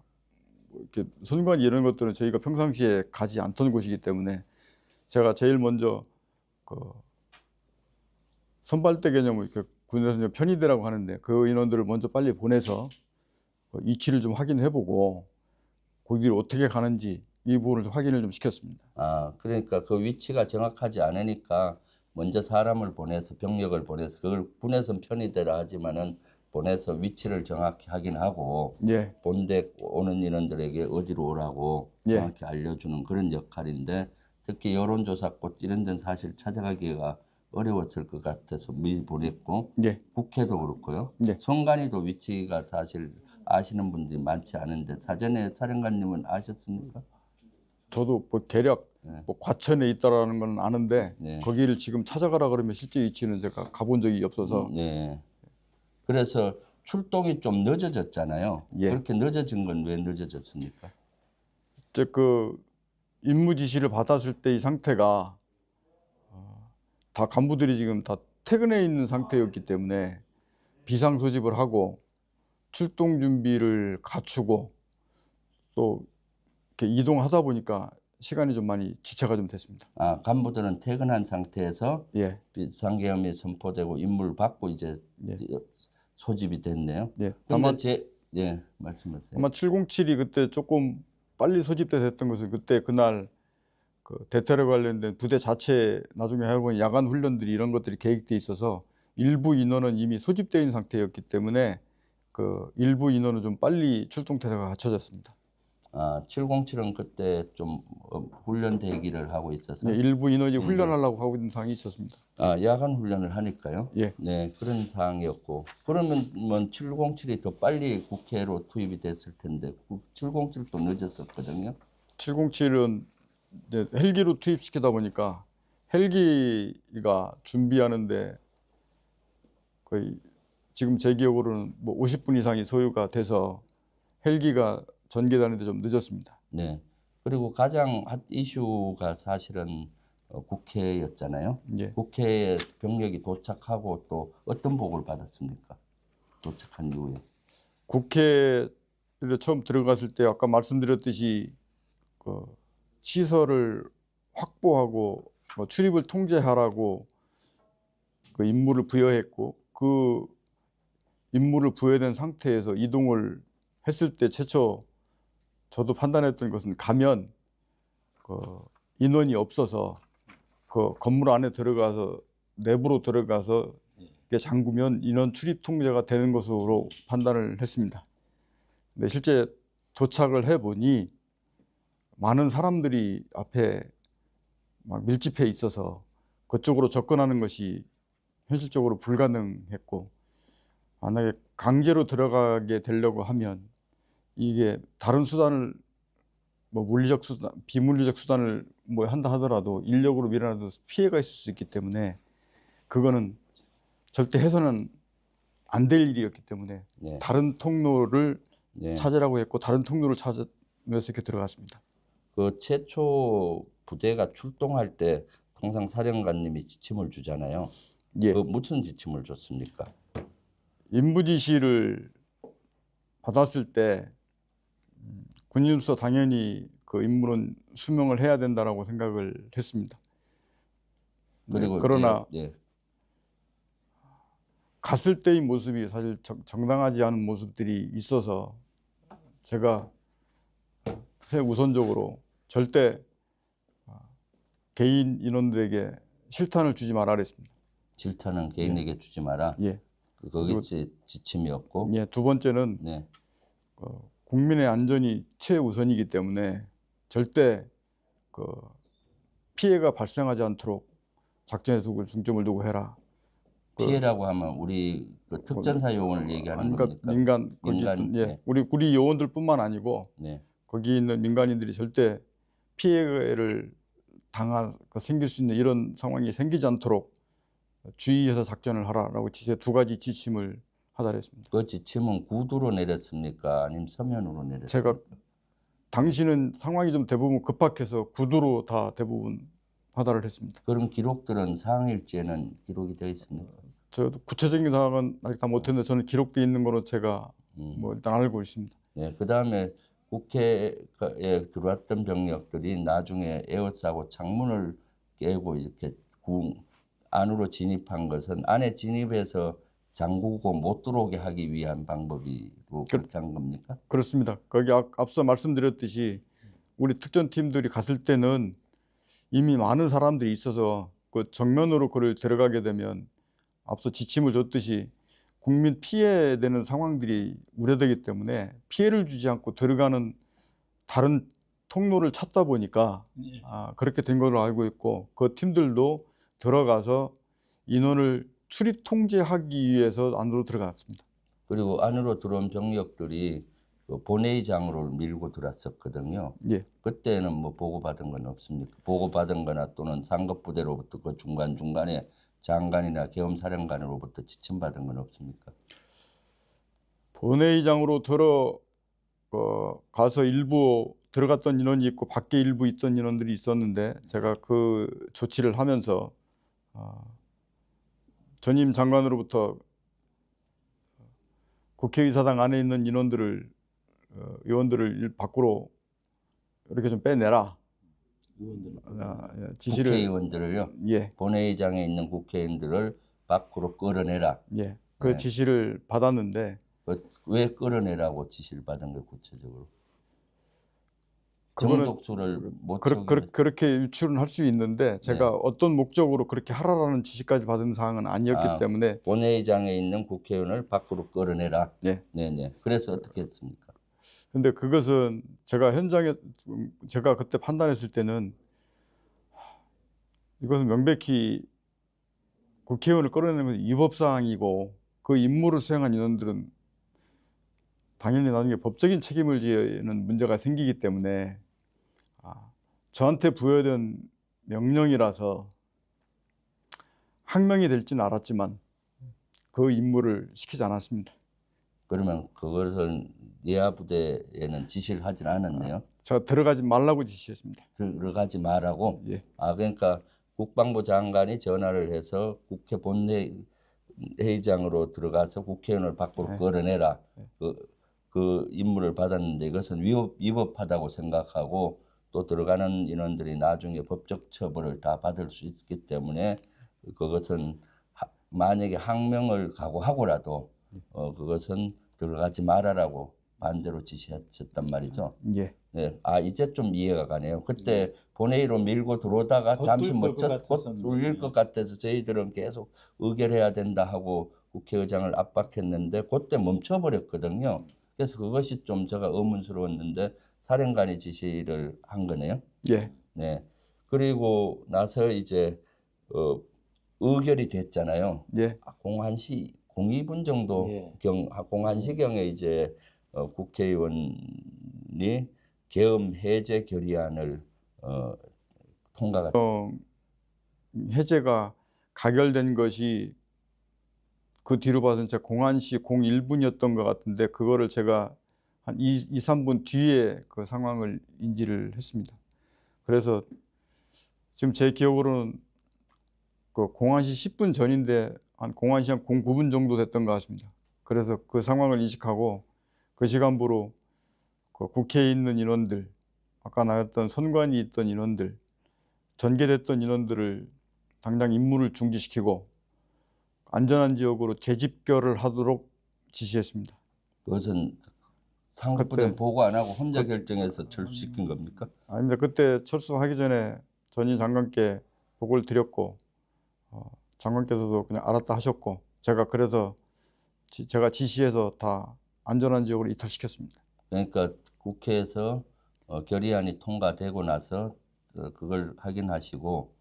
이렇게 선관위 이런 것들은 저희가 평상시에 가지 않던 곳이기 때문에 제가 제일 먼저 그 선발대 개념을 이렇게 군에서 편의대라고 하는데 그 인원들을 먼저 빨리 보내서 위치를 좀 확인해보고 거기를 어떻게 가는지 이 부분을 좀 확인을 좀 시켰습니다. 아, 그러니까 그 위치가 정확하지 않으니까 먼저 사람을 보내서 병력을 보내서 그걸 군에선 편의대라 하지만은 보내서 위치를 정확히 확인하고 예. 본대 오는 인원들에게 어디로 오라고 예. 정확히 알려주는 그런 역할인데 특히 여론조사꽃 이런 데는 사실 찾아가기가 어려웠을 것 같아서 미리 보냈고 예. 국회도 그렇고요. 예. 선관위도 위치가 사실 아시는 분들이 많지 않은데 사전에 사령관님은 아셨습니까? 저도 뭐 대략 네. 뭐 과천에 있다라는 건 아는데 네. 거기를 지금 찾아가라 그러면 실제 위치는 제가 가본 적이 없어서 네. 그래서 출동이 좀 늦어졌잖아요. 예. 그렇게 늦어진 건 왜 늦어졌습니까? 이제 그 임무 지시를 받았을 때 이 상태가 다 간부들이 지금 다 퇴근해 있는 상태였기 때문에 비상 소집을 하고 출동 준비를 갖추고 또 이렇게 이동하다 보니까 시간이 좀 많이 지체가 좀 됐습니다. 아, 간부들은 퇴근한 상태에서 예. 비상계엄이 선포되고 임무를 받고 이제 예. 소집이 됐네요. 예. 다만 다만 예, 말씀하세요. 아마 707이 그때 조금 빨리 소집돼 됐던 것은 그때 그날 그 대테러 관련된 부대 자체 나중에 해보니 야간 훈련들이 이런 것들이 계획돼 있어서 일부 인원은 이미 소집되어 있는 상태였기 때문에 그 일부 인원은 좀 빨리 출동 태세가 갖춰졌습니다. 아, 707은 그때 좀 훈련 대기를 하고 있어서 네, 일부 인원이 훈련하려고 하고 있는 상황이 있었습니다. 아, 야간 훈련을 하니까요. 예. 네, 그런 상황이었고 그러면 뭐 707이 더 빨리 국회로 투입이 됐을 텐데 707도 늦었었거든요. 707은 이제 헬기로 투입시키다 보니까 헬기가 준비하는데 거의 지금 제 기억으로는 뭐 50분 이상이 소요가 돼서 헬기가 전개되는데 좀 늦었습니다. 네. 그리고 가장 핫 이슈가 사실은 국회였잖아요. 예. 국회에 병력이 도착하고 또 어떤 보고를 받았습니까? 도착한 이후에. 국회에 처음 들어갔을 때 아까 말씀드렸듯이 그 시설을 확보하고 출입을 통제하라고 그 임무를 부여했고 그 임무를 부여된 상태에서 이동을 했을 때 최초 저도 판단했던 것은 가면 그 인원이 없어서 그 건물 안에 들어가서 내부로 들어가서 이렇게 잠그면 인원 출입 통제가 되는 것으로 판단을 했습니다. 근데 실제 도착을 해보니 많은 사람들이 앞에 막 밀집해 있어서 그쪽으로 접근하는 것이 현실적으로 불가능했고, 만약에 강제로 들어가게 되려고 하면 이게 다른 수단을 뭐 물리적 수단, 비물리적 수단을 뭐 한다 하더라도 인력으로 밀어놔도 피해가 있을 수 있기 때문에 그거는 절대 해서는 안 될 일이었기 때문에 네. 다른 통로를 네. 찾으라고 했고 다른 통로를 찾으면서 이렇게 들어갔습니다. 그 최초 부대가 출동할 때 통상 사령관님이 지침을 주잖아요. 예. 그 무슨 지침을 줬습니까? 임무 지시를 받았을 때 군인으로서 당연히 그 임무는 수명을 해야 된다라고 생각을 했습니다. 그리고 그러나 예. 갔을 때의 모습이 사실 정당하지 않은 모습들이 있어서 제가 우선적으로 절대 개인 인원들에게 실탄을 주지 말아 그랬습니다. 실탄은 개인에게 주지 마라. 예. 거기 지침이었고. 예. 두 번째는 네. 국민의 안전이 최우선이기 때문에 절대 그 피해가 발생하지 않도록 작전에 중점을 두고 해라. 피해라고 하면 우리 그 특전사 요원을 얘기하는 겁니까? 민간 거기 있던, 예. 네. 우리 요원들뿐만 아니고 네. 거기 있는 민간인들이 절대 피해를 생길 수 있는 이런 상황이 생기지 않도록 주의해서 작전을 하라라고 두 가지 지침을 하달했습니다. 그 지침은 구두로 내렸습니까? 아니면 서면으로 내렸습니까? 제가 당시는 상황이 좀 대부분 급박해서 구두로 다 대부분 하달을 했습니다. 그럼 기록들은 상일지에는 기록이 되어 있습니까? 저도 구체적인 사항은 아직 다 못했는데 저는 기록되어 있는 거로 제가 뭐 일단 알고 있습니다. 네, 그 다음에 국회에 들어왔던 병력들이 나중에 에워싸고 창문을 깨고 이렇게 안으로 진입한 것은 안에 진입해서 잠그고 못 들어오게 하기 위한 방법으로 그렇게 한 겁니까? 그렇습니다. 거기 앞서 말씀드렸듯이 우리 특전팀들이 갔을 때는 이미 많은 사람들이 있어서 그 정면으로 그를 들어가게 되면 앞서 지침을 줬듯이 국민 피해되는 상황들이 우려되기 때문에 피해를 주지 않고 들어가는 다른 통로를 찾다 보니까 그렇게 된 걸로 알고 있고, 그 팀들도 들어가서 인원을 출입 통제하기 위해서 안으로 들어갔습니다. 그리고 안으로 들어온 병력들이 그 본회의장으로 밀고 들어왔었거든요. 예. 그때는 뭐 보고받은 건 없습니까? 보고받은 거나 또는 상급부대로부터 그 중간중간에 장관이나 계엄사령관으로부터 지침받은 건 없습니까? 본회의장으로 가서 일부 들어갔던 인원이 있고 밖에 일부 있던 인원들이 있었는데, 제가 그 조치를 하면서 전임 장관으로부터 국회의사당 안에 있는 의원들을 밖으로 이렇게 좀 빼내라. 지시를. 국회의원들을요? 예. 본회의장에 있는 국회의원들을 밖으로 끌어내라. 예. 그 네. 지시를 받았는데, 왜 끌어내라고 지시를 받은 거예요, 구체적으로? 그거는 정독수를 못 그렇게 유출은 할 수 있는데, 제가 어떤 목적으로 그렇게 하라라는 지시까지 받은 사항은 아니었기 때문에. 본회의장에 있는 국회의원을 밖으로 끌어내라. 네. 네네. 그래서 어떻게 했습니까? 근데 그것은 제가 그때 판단했을 때는 이것은 명백히 국회의원을 끌어내는 위법사항이고, 그 임무를 수행한 인원들은 당연히 나중에 법적인 책임을 지는 문제가 생기기 때문에 저한테 부여된 명령이라서 항명이 될지는 알았지만 그 임무를 시키지 않았습니다. 그러면 그것은 예하 부대에는 지시를 하진 않았네요. 제가 들어가지 말라고 지시했습니다. 들어가지 말라고. 예. 그러니까 국방부 장관이 전화를 해서 국회 본회의장으로 들어가서 국회의원을 밖으로 끌어내라. 그 임무를 받았는데 이것은 위법하다고 생각하고, 또 들어가는 인원들이 나중에 법적 처벌을 다 받을 수 있기 때문에 그것은 만약에 항명을 각오하고라도 그것은 들어가지 말아라고 반대로 지시하셨단 말이죠. 예. 네, 아 이제 좀 이해가 가네요. 그때 본회의로 밀고 들어오다가 곧 잠시 뚫릴 것 곧 같았었는데. 뚫릴 것 같아서 저희들은 계속 의결해야 된다 하고 국회의장을 압박했는데 그때 멈춰버렸거든요. 그래서 그것이 좀 제가 의문스러웠는데 사령관이 지시를 한 거네요. 예, 네. 그리고 나서 이제 의결이 됐잖아요. 예, 01시 02분 정도 예. 01시경에 이제 국회의원이 계엄 해제 결의안을 통과가 해제가 가결된 것이 그 뒤로 봐서는 제가 01시 01분이었던 것 같은데 그거를 제가 한 3분 뒤에 그 상황을 인지를 했습니다. 그래서 지금 제 기억으로는 그 01시 10분 전인데 한 01시 한 09분 정도 됐던 것 같습니다. 그래서 그 상황을 인식하고 그 시간부로 그 국회에 있는 인원들, 아까 나왔던 선관위 있던 인원들, 전개됐던 인원들을 당장 임무를 중지시키고 안전한 지역으로 재집결을 하도록 지시했습니다. 그것은 상급부는 그때- 보고 안 하고 혼자 결정해서 철수시킨 겁니까? 아닙니다. 그때 철수하기 전에 전임 장관께 보고를 드렸고 장관께서도 그냥 알았다 하셨고 제가 그래서 제가 지시해서 다 안전한 지역으로 이탈시켰습니다. 그러니까 국회에서 결의안이 통과되고 나서 그걸 확인하시고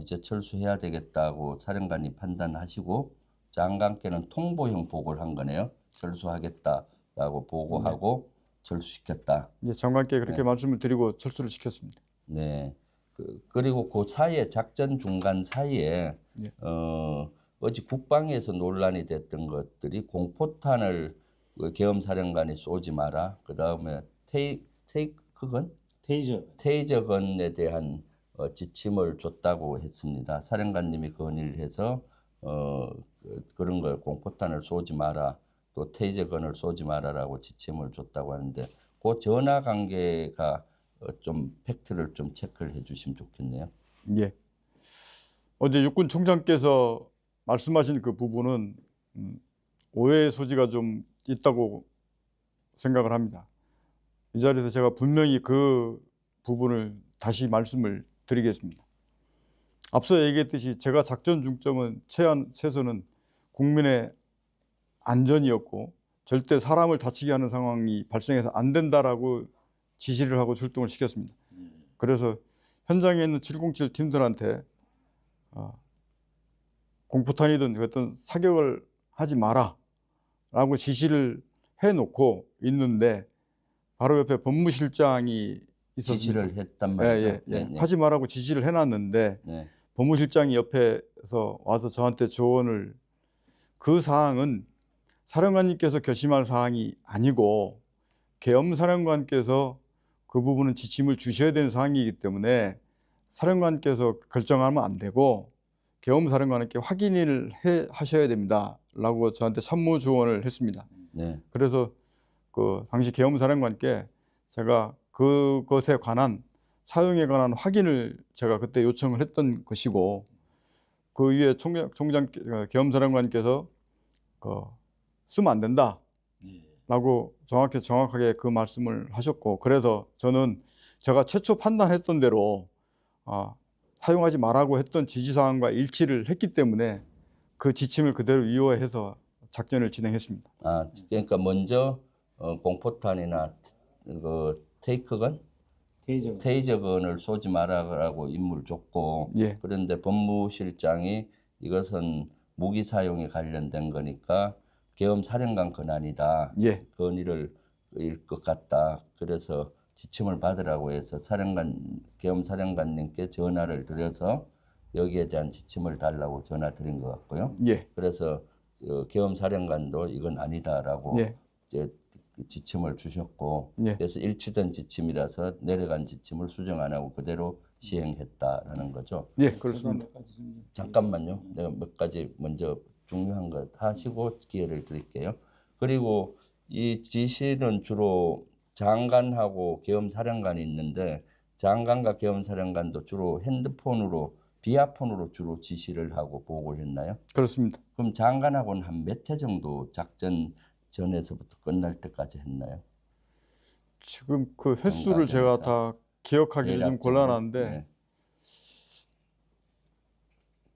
이제 철수해야 되겠다고 사령관이 판단하시고 장관께는 통보형 보고를 한 거네요. 철수하겠다라고 보고하고 철수시켰다. 이제 장관께 그렇게 네. 말씀을 드리고 철수를 시켰습니다. 네. 그리고 그 사이에 작전 중간 사이에 네. 어제 국방에서 논란이 됐던 것들이 공포탄을 그 계엄사령관이 쏘지 마라. 그 다음에 테이크건 테이저건에 대한 지침을 줬다고 했습니다. 사령관님이 건의를 해서 그런 걸 공포탄을 쏘지 마라, 또 테이저건을 쏘지 마라라고 지침을 줬다고 하는데 그 전화 관계가 좀 팩트를 좀 체크를 해주시면 좋겠네요. 예. 어제 육군 총장께서 말씀하신 그 부분은 오해의 소지가 좀 있다고 생각을 합니다. 이 자리에서 제가 분명히 그 부분을 다시 말씀을 드리겠습니다. 앞서 얘기했듯이 제가 작전 중점은 최소는 국민의 안전이었고 절대 사람을 다치게 하는 상황이 발생해서 안 된다라고 지시를 하고 출동을 시켰습니다. 그래서 현장에 있는 707 팀들한테 공포탄이든 어떤 사격을 하지 마라 라고 지시를 해놓고 있는데 바로 옆에 법무실장이 있었습니다. 지시를 했단 말이죠. 예. 네, 네. 하지 마라고 지시를 해놨는데 네. 법무실장이 옆에서 와서 저한테 조언을 그 사항은 사령관님께서 결심할 사항이 아니고 계엄사령관께서 그 부분은 지침을 주셔야 되는 사항이기 때문에 사령관께서 결정하면 안 되고 계엄사령관께 확인을 하셔야 됩니다 라고 저한테 참모 조언을 했습니다. 네. 그래서 그 당시 계엄사령관께 제가 그것에 관한 사용에 관한 확인을 제가 그때 요청을 했던 것이고 그 위에 계엄사령관께서 쓰면 안 된다 라고 정확하게 그 말씀을 하셨고 그래서 저는 제가 최초 판단했던 대로 사용하지 말라고 했던 지시사항과 일치를 했기 때문에 그 지침을 그대로 이용해서 작전을 진행했습니다. 아, 그러니까 먼저 공포탄이나 그 테이저건을 쏘지 마라고 임무를 줬고 예. 그런데 법무실장이 이것은 무기 사용에 관련된 거니까 계엄사령관 권한이다. 예. 건의를 일 것 같다. 그래서 지침을 받으라고 해서 계엄사령관님께 전화를 드려서 여기에 대한 지침을 달라고 전화 드린 것 같고요. 예. 그래서 계엄사령관도 이건 아니다라고 예. 이제 지침을 주셨고 예. 그래서 일치된 지침이라서 내려간 지침을 수정 안 하고 그대로 시행했다라는 거죠. 예, 그렇습니다. 잠깐만요. 내가 몇 가지 먼저 중요한 것 하시고 기회를 드릴게요. 그리고 이 지시는 주로 장관하고 계엄사령관이 있는데 장관과 계엄사령관도 주로 핸드폰으로 비아폰으로 주로 지시를 하고 보고를 했나요? 그렇습니다. 그럼 장관하고는 한 몇 회 정도 작전 전에서부터 끝날 때까지 했나요? 지금 그 횟수를 제가 다 기억하기는 좀 곤란한데 네.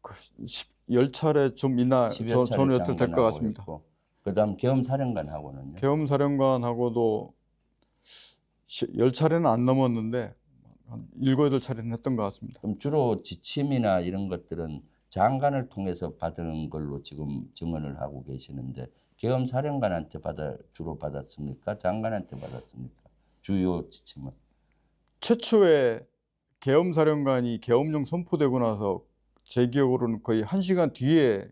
그 10차례 좀 있나 10여 차례 저는 여태 될것 장관하고 같습니다. 했고, 그다음 겸사령관하고는요. 계엄사령관하고도 10차례는 안 넘었는데 한 7, 8차례는 했던 것 같습니다. 그럼 주로 지침이나 이런 것들은 장관을 통해서 받은 걸로 지금 증언을 하고 계시는데 계엄사령관한테 주로 받았습니까? 장관한테 받았습니까? 주요 지침은. 최초에 계엄사령관이 계엄령 선포되고 나서 제 기억으로는 거의 1시간 뒤에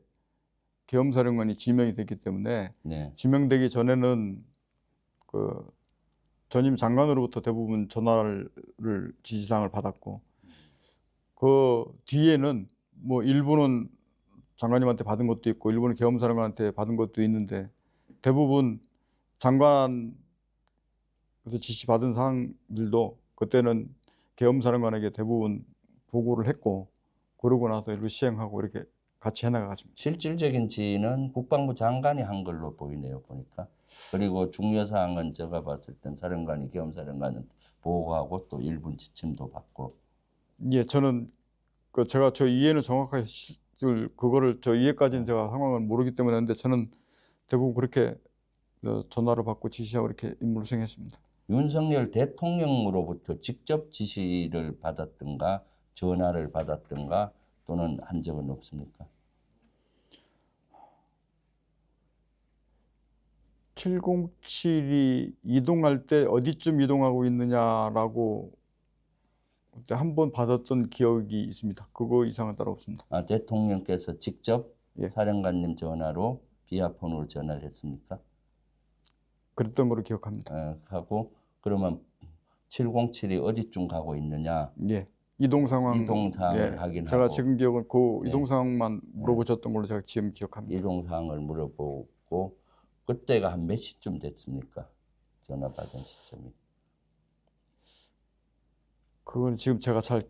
계엄사령관이 지명이 됐기 때문에 네. 지명되기 전에는 그 전임 장관으로부터 대부분 전화를 지시사항을 받았고 그 뒤에는 뭐 일부는 장관님한테 받은 것도 있고 일부는 계엄사령관한테 받은 것도 있는데 대부분 장관에서 지시 받은 사항들도 그때는 계엄사령관에게 대부분 보고를 했고 그러고 나서 일부 시행하고 이렇게 같이 해나가겠습니다. 실질적인 지휘는 국방부 장관이 한 걸로 보이네요, 보니까. 그리고 중요 사항은 제가 봤을 땐 사령관이 계엄사령관은 보고하고 또 일부 지침도 받고. 예, 저는 제가 저 이해는 정확하게 그거를 저 이해까지는 제가 상황을 모르기 때문에 했는데 저는 대부분 그렇게 전화를 받고 지시하고 이렇게 임무를 수행했습니다. 윤석열 대통령으로부터 직접 지시를 받았든가 전화를 받았든가 또는 한 적은 없습니까? 707이 이동할 때 어디쯤 이동하고 있느냐라고 그때 한 번 받았던 기억이 있습니다. 그거 이상은 따로 없습니다. 아, 대통령께서 직접 예. 사령관님 전화로 비아폰으로 전화를 했습니까? 그랬던 걸로 기억합니다. 하고 그러면 707이 어디쯤 가고 있느냐? 예. 이동 상황을 예. 확인하고. 제가 지금 기억은 그 네. 이동 상황만 물어보셨던 걸로 제가 지금 기억합니다. 이동 사항을 물어보고 그때가 한 몇 시쯤 됐습니까? 전화 받은 시점이. 그건 지금 제가 잘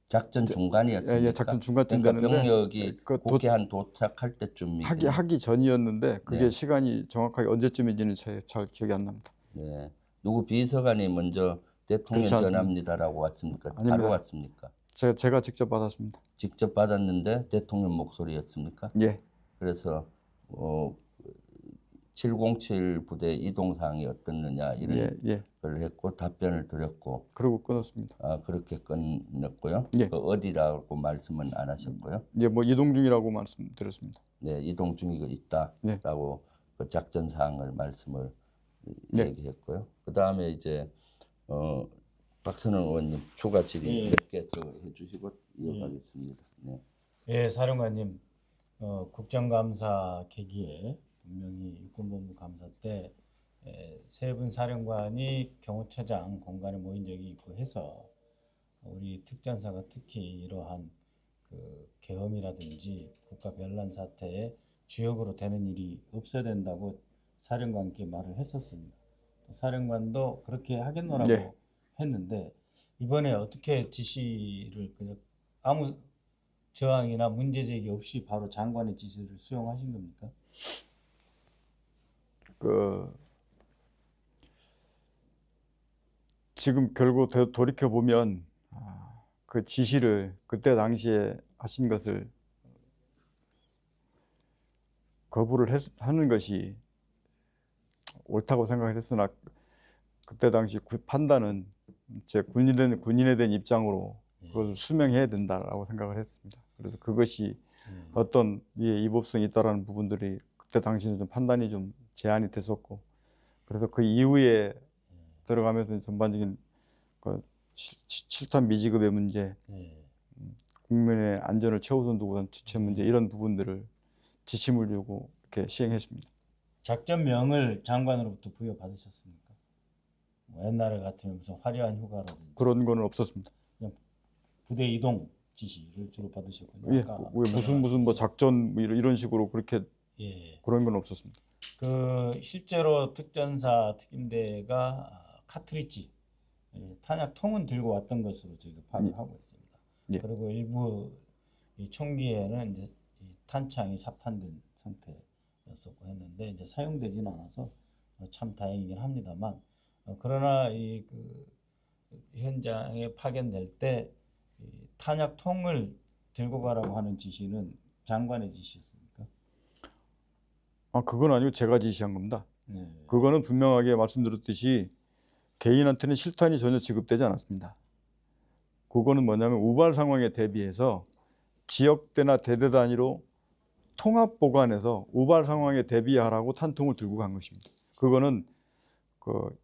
작전 중간이었습니까? 예, 작전 중간쯤 그러니까 되는데 병력이 그 국회 한 도착할 때쯤이 하기 전이었는데 그게 네. 시간이 정확하게 언제쯤인지는 잘 기억이 안 납니다. 네. 누구 비서관이 먼저 대통령 그렇지 않습니다. 전화입니다라고 왔습니까? 아닙니다. 바로 왔습니까? 제가 직접 받았습니다. 직접 받았는데 대통령 목소리였습니까? 예. 그래서 707 부대 이동 사항이 어떻느냐 이런 예. 걸 했고 답변을 드렸고 그러고 끊었습니다. 그렇게 끝냈고요. 예. 그 어디라고 말씀은 안 하셨고요. 예, 뭐 이동 중이라고 말씀드렸습니다. 네, 이동 중이 있다라고 그 작전 사항을 말씀을 네. 얘기했고요. 그 다음에 이제 박선원 의원님 추가 질의 몇 개 더 해주시고 이어가겠습니다. 네. 예, 사령관님, 국정감사 계기에 분명히 육군본부 감사 때 세 분 사령관이 경호처장 공간에 모인 적이 있고 해서 우리 특전사가 특히 이러한 그 계엄이라든지 국가 변란 사태에 주역으로 되는 일이 없어야 된다고 사령관께 말을 했었습니다. 사령관도 그렇게 하겠노라고 네. 했는데 이번에 어떻게 지시를 그냥 아무 저항이나 문제 제기 없이 바로 장관의 지시를 수용하신 겁니까? 지금 결국 돌이켜 보면 그 지시를 그때 당시에 하신 것을 거부를 하는 것이 옳다고 생각을 했으나 그때 당시 판단은 제 군인에 대한 입장으로 그것을 수명해야 된다라고 생각을 했습니다. 그래서 그것이 어떤 위법성이 있다라는 부분들이 그때 당시는 좀 판단이 좀 제한이 됐었고 그래서 그 이후에 들어가면서 전반적인 그 7탄 미지급의 문제, 국민의 안전을 최우선 두고 한 주체 문제 이런 부분들을 지침을 주고 이렇게 시행했습니다. 작전명을 장관으로부터 부여받으셨습니까? 뭐 옛날에 같으면 무슨 화려한 휴가라든지 그런 거는 없었습니다. 그냥 부대 이동 지시를 주로 받으셨군요. 예, 아까 무슨 뭐 작전 뭐 이런 식으로 그렇게 예. 그런 건 없었습니다. 그 실제로 특전사 특임대가 카트리지 탄약통은 들고 왔던 것으로 저희가 파악을 하고 있습니다. 예. 그리고 일부 이 총기에는 이제 이 탄창이 삽탄된 상태였었고 했는데 이제 사용되지는 않아서 참 다행이긴 합니다만 그러나 현장에 파견될 때 이 탄약통을 들고 가라고 하는 지시는 장관의 지시였습니까? 그건 아니고 제가 지시한 겁니다. 네. 그거는 분명하게 말씀드렸듯이 개인한테는 실탄이 전혀 지급되지 않았습니다. 그거는 뭐냐면 우발 상황에 대비해서 지역대나 대대 단위로 통합 보관해서 우발 상황에 대비하라고 탄통을 들고 간 것입니다. 그거는 그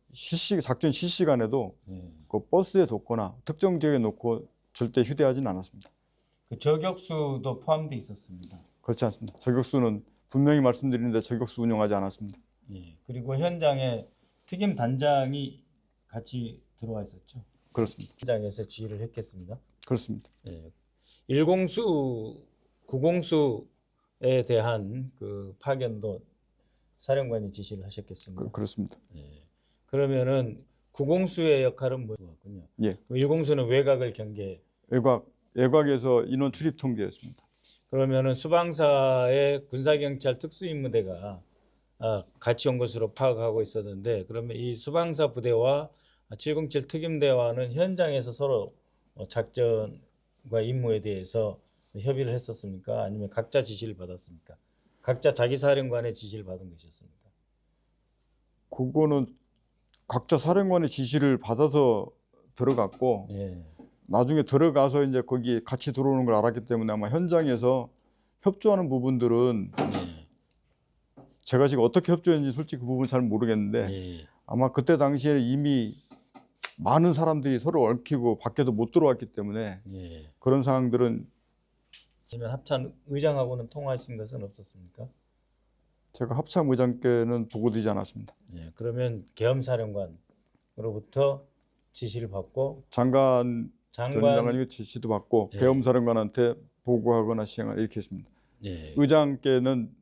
작전 실시간에도 네. 그 버스에 뒀거나 특정 지역에 놓고 절대 휴대하지는 않았습니다. 그 저격수도 포함되어 있었습니다. 그렇지 않습니다. 저격수는 분명히 말씀드리는데 저격수 운영하지 않았습니다. 예. 그리고 현장에 특임 단장이 같이 들어와 있었죠. 그렇습니다. 현장에서 지휘를 했겠습니다. 그렇습니다. 예. 10수, 9공수에 대한 그 파견도 사령관이 지시를 하셨겠습니다. 그렇습니다. 예. 그러면은 9공수의 역할은 뭐였군요. 예. 1공수는 외곽을 경계. 외곽에서 인원 출입 통제였습니다. 그러면은 수방사의 군사경찰 특수임무대가 같이 온 것으로 파악하고 있었는데, 그러면 이 수방사 부대와 707 특임대와는 현장에서 서로 작전과 임무에 대해서 협의를 했었습니까? 아니면 각자 지시를 받았습니까? 각자 자기 사령관의 지시를 받은 것이었습니까? 그거는 각자 사령관의 지시를 받아서 들어갔고 예. 나중에 들어가서 이제 거기 같이 들어오는 걸 알았기 때문에 아마 현장에서 협조하는 부분들은 제가 지금 어떻게 협조했는지 솔직히 그 부분 잘 모르겠는데 예. 아마 그때 당시에 이미 많은 사람들이 서로 얽히고 밖에도 못 들어왔기 때문에 예. 그런 상황들은 그러면 합참 의장하고는 통화하신 것은 없었습니까? 제가 합참 의장께는 보고드리지 않았습니다. 예. 그러면 계엄사령관으로부터 지시를 받고 장관 전장관이 지시도 받고 예. 계엄사령관한테 보고하거나 시행하거나 이렇게 했습니다. 예. 의장께는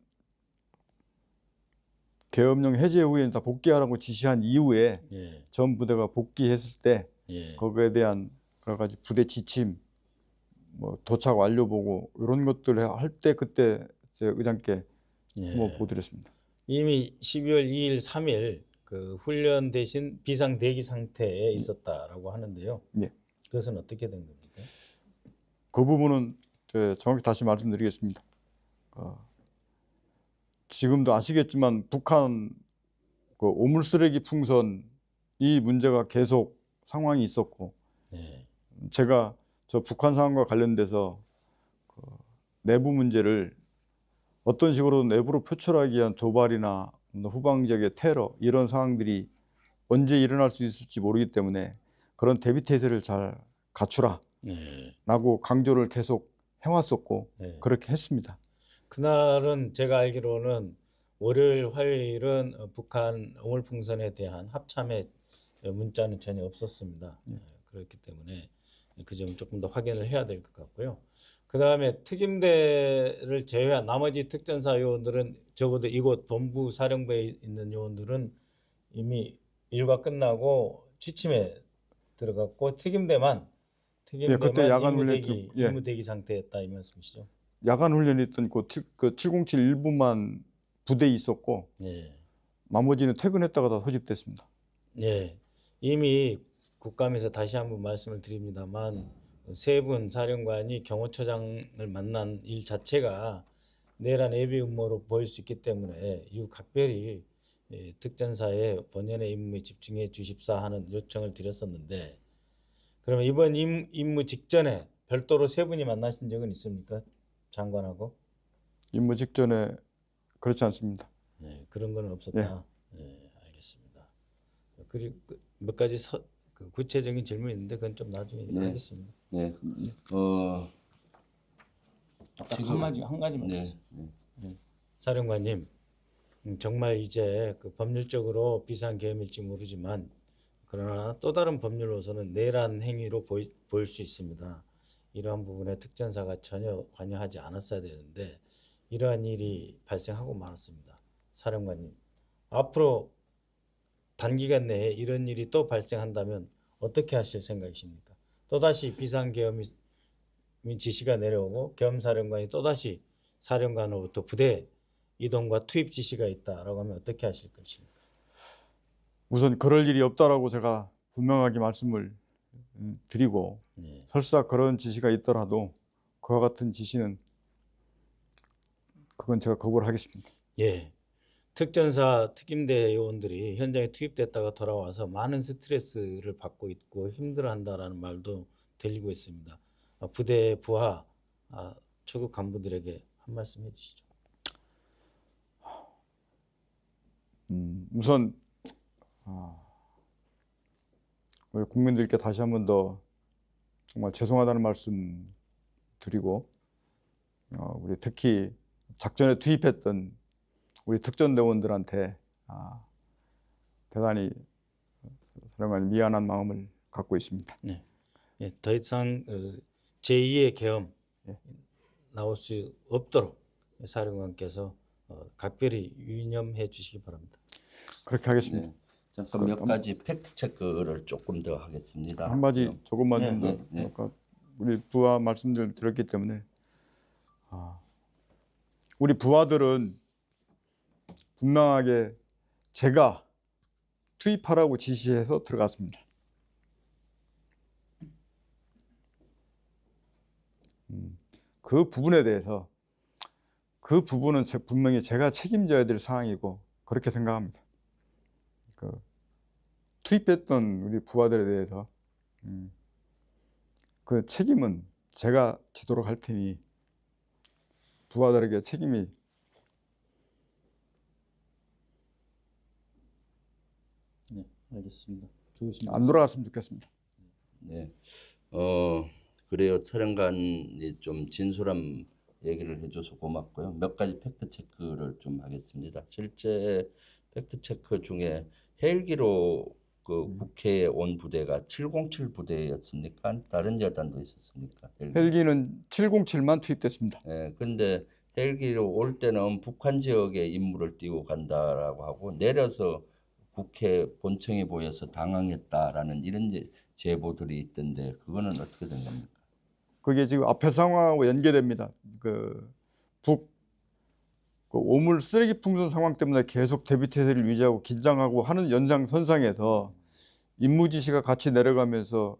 계엄령 해제 후에 다 복귀하라고 지시한 이후에 예. 전 부대가 복귀했을 때 예. 거기에 대한 여러 가지 부대 지침, 뭐 도착 완료 보고 이런 것들을 할 때 그때 제 의장께 예. 보드렸습니다. 이미 12월 2일, 3일 그 훈련 대신 비상 대기 상태에 있었다라고 하는데요. 예. 그것은 어떻게 된 겁니까? 그 부분은 정확히 다시 말씀드리겠습니다. 지금도 아시겠지만 북한 그 오물 쓰레기 풍선 이 문제가 계속 상황이 있었고 예. 제가 저 북한 상황과 관련돼서 그 내부 문제를 어떤 식으로 내부로 표출하기 위한 도발이나 후방 지역의 테러 이런 상황들이 언제 일어날 수 있을지 모르기 때문에 그런 대비 태세를 잘 갖추라 예. 라고 강조를 계속 해왔었고 예. 그렇게 했습니다. 그날은 제가 알기로는 월요일, 화요일은 북한 오물풍선에 대한 합참의 문자는 전혀 없었습니다. 그렇기 때문에 그 점 조금 더 확인을 해야 될 것 같고요. 그 다음에 특임대를 제외한 나머지 특전사 요원들은 적어도 이곳 본부 사령부에 있는 요원들은 이미 일과 끝나고 취침에 들어갔고 특임대만 그때 야간 훈련 임무 대기 상태였다 이 말씀이시죠? 야간 훈련이 있던 그 707 일부만 부대에 있었고 예. 나머지는 퇴근했다가 다 소집됐습니다. 예. 이미 국감에서 다시 한번 말씀을 드립니다만 세 분 사령관이 경호처장을 만난 일 자체가 내란 예비 음모로 보일 수 있기 때문에 이후 각별히 특전사의 본연의 임무에 집중해 주십사 하는 요청을 드렸었는데, 그러면 이번 임무 직전에 별도로 세 분이 만나신 적은 있습니까? 장관하고? 임무 직전에 그렇지 않습니다. 네, 그런 건 없었다. 네, 알겠습니다. 그리고 몇 가지 구체적인 질문이 있는데 그건 좀 나중에 하겠습니다. 네. 지금 한 가지만. 네. 사령관님, 정말 이제 그 법률적으로 비상계엄일지 모르지만 그러나 또 다른 법률로서는 내란 행위로 보일 수 있습니다. 이러한 부분에 특전사가 전혀 관여하지 않았어야 되는데 이러한 일이 발생하고 말았습니다. 사령관님, 앞으로 단기간 내에 이런 일이 또 발생한다면 어떻게 하실 생각이십니까? 또다시 비상계엄 지시가 내려오고 계엄사령관이 또다시 사령관으로부터 부대 이동과 투입 지시가 있다라고 하면 어떻게 하실 것입니까? 우선 그럴 일이 없다라고 제가 분명하게 말씀을 드리고 예. 설사 그런 지시가 있더라도 그와 같은 지시는 그건 제가 거부를 하겠습니다. 예. 특전사 특임대 요원들이 현장에 투입됐다가 돌아와서 많은 스트레스를 받고 있고 힘들어한다라는 말도 들리고 있습니다. 부대 부하 초급 간부들에게 한 말씀 해주시죠. 우선 우리 국민들께 다시 한 번 더 정말 죄송하다는 말씀 드리고 우리 특히 작전에 투입했던 우리 특전대원들한테 대단히 사령관님 미안한 마음을 갖고 있습니다. 네. 예, 더 이상 제2의 계엄 예. 나올 수 없도록 사령관께서 각별히 유념해 주시기 바랍니다. 그렇게 하겠습니다. 네. 잠깐 몇 가지 팩트 체크를 조금 더 하겠습니다. 한 가지 조금만 좀 더 네. 아까 우리 부하 말씀들 들었기 때문에 우리 부하들은 분명하게 제가 투입하라고 지시해서 들어갔습니다. 그 부분에 대해서 그 부분은 분명히 제가 책임져야 될 사항이고 그렇게 생각합니다. 투입했던 우리 부하들에 대해서 그 책임은 제가 지도록 할 테니 부하들에게 책임이 네, 알겠습니다. 좋으십니다. 안 돌아갔으면 좋겠습니다. 네. 그래요. 사령관이 좀 진솔한 얘기를 해줘서 고맙고요. 몇 가지 팩트 체크를 좀 하겠습니다. 실제 팩트 체크 중에 헬기로 그 국회에 온 부대가 707 부대였습니까? 다른 여단도 있었습니까? 헬기는 707만 투입됐습니다. 예, 근데 헬기로 올 때는 북한 지역에 임무를 띄고 간다라고 하고 내려서 국회 본청이 보여서 당황했다라는 이런 제보들이 있던데 그거는 어떻게 된 겁니까? 그게 지금 앞에 상황하고 연계됩니다. 그 오물 쓰레기 풍선 상황 때문에 계속 대비 태세를 유지하고 긴장하고 하는 연장선상에서 임무 지시가 같이 내려가면서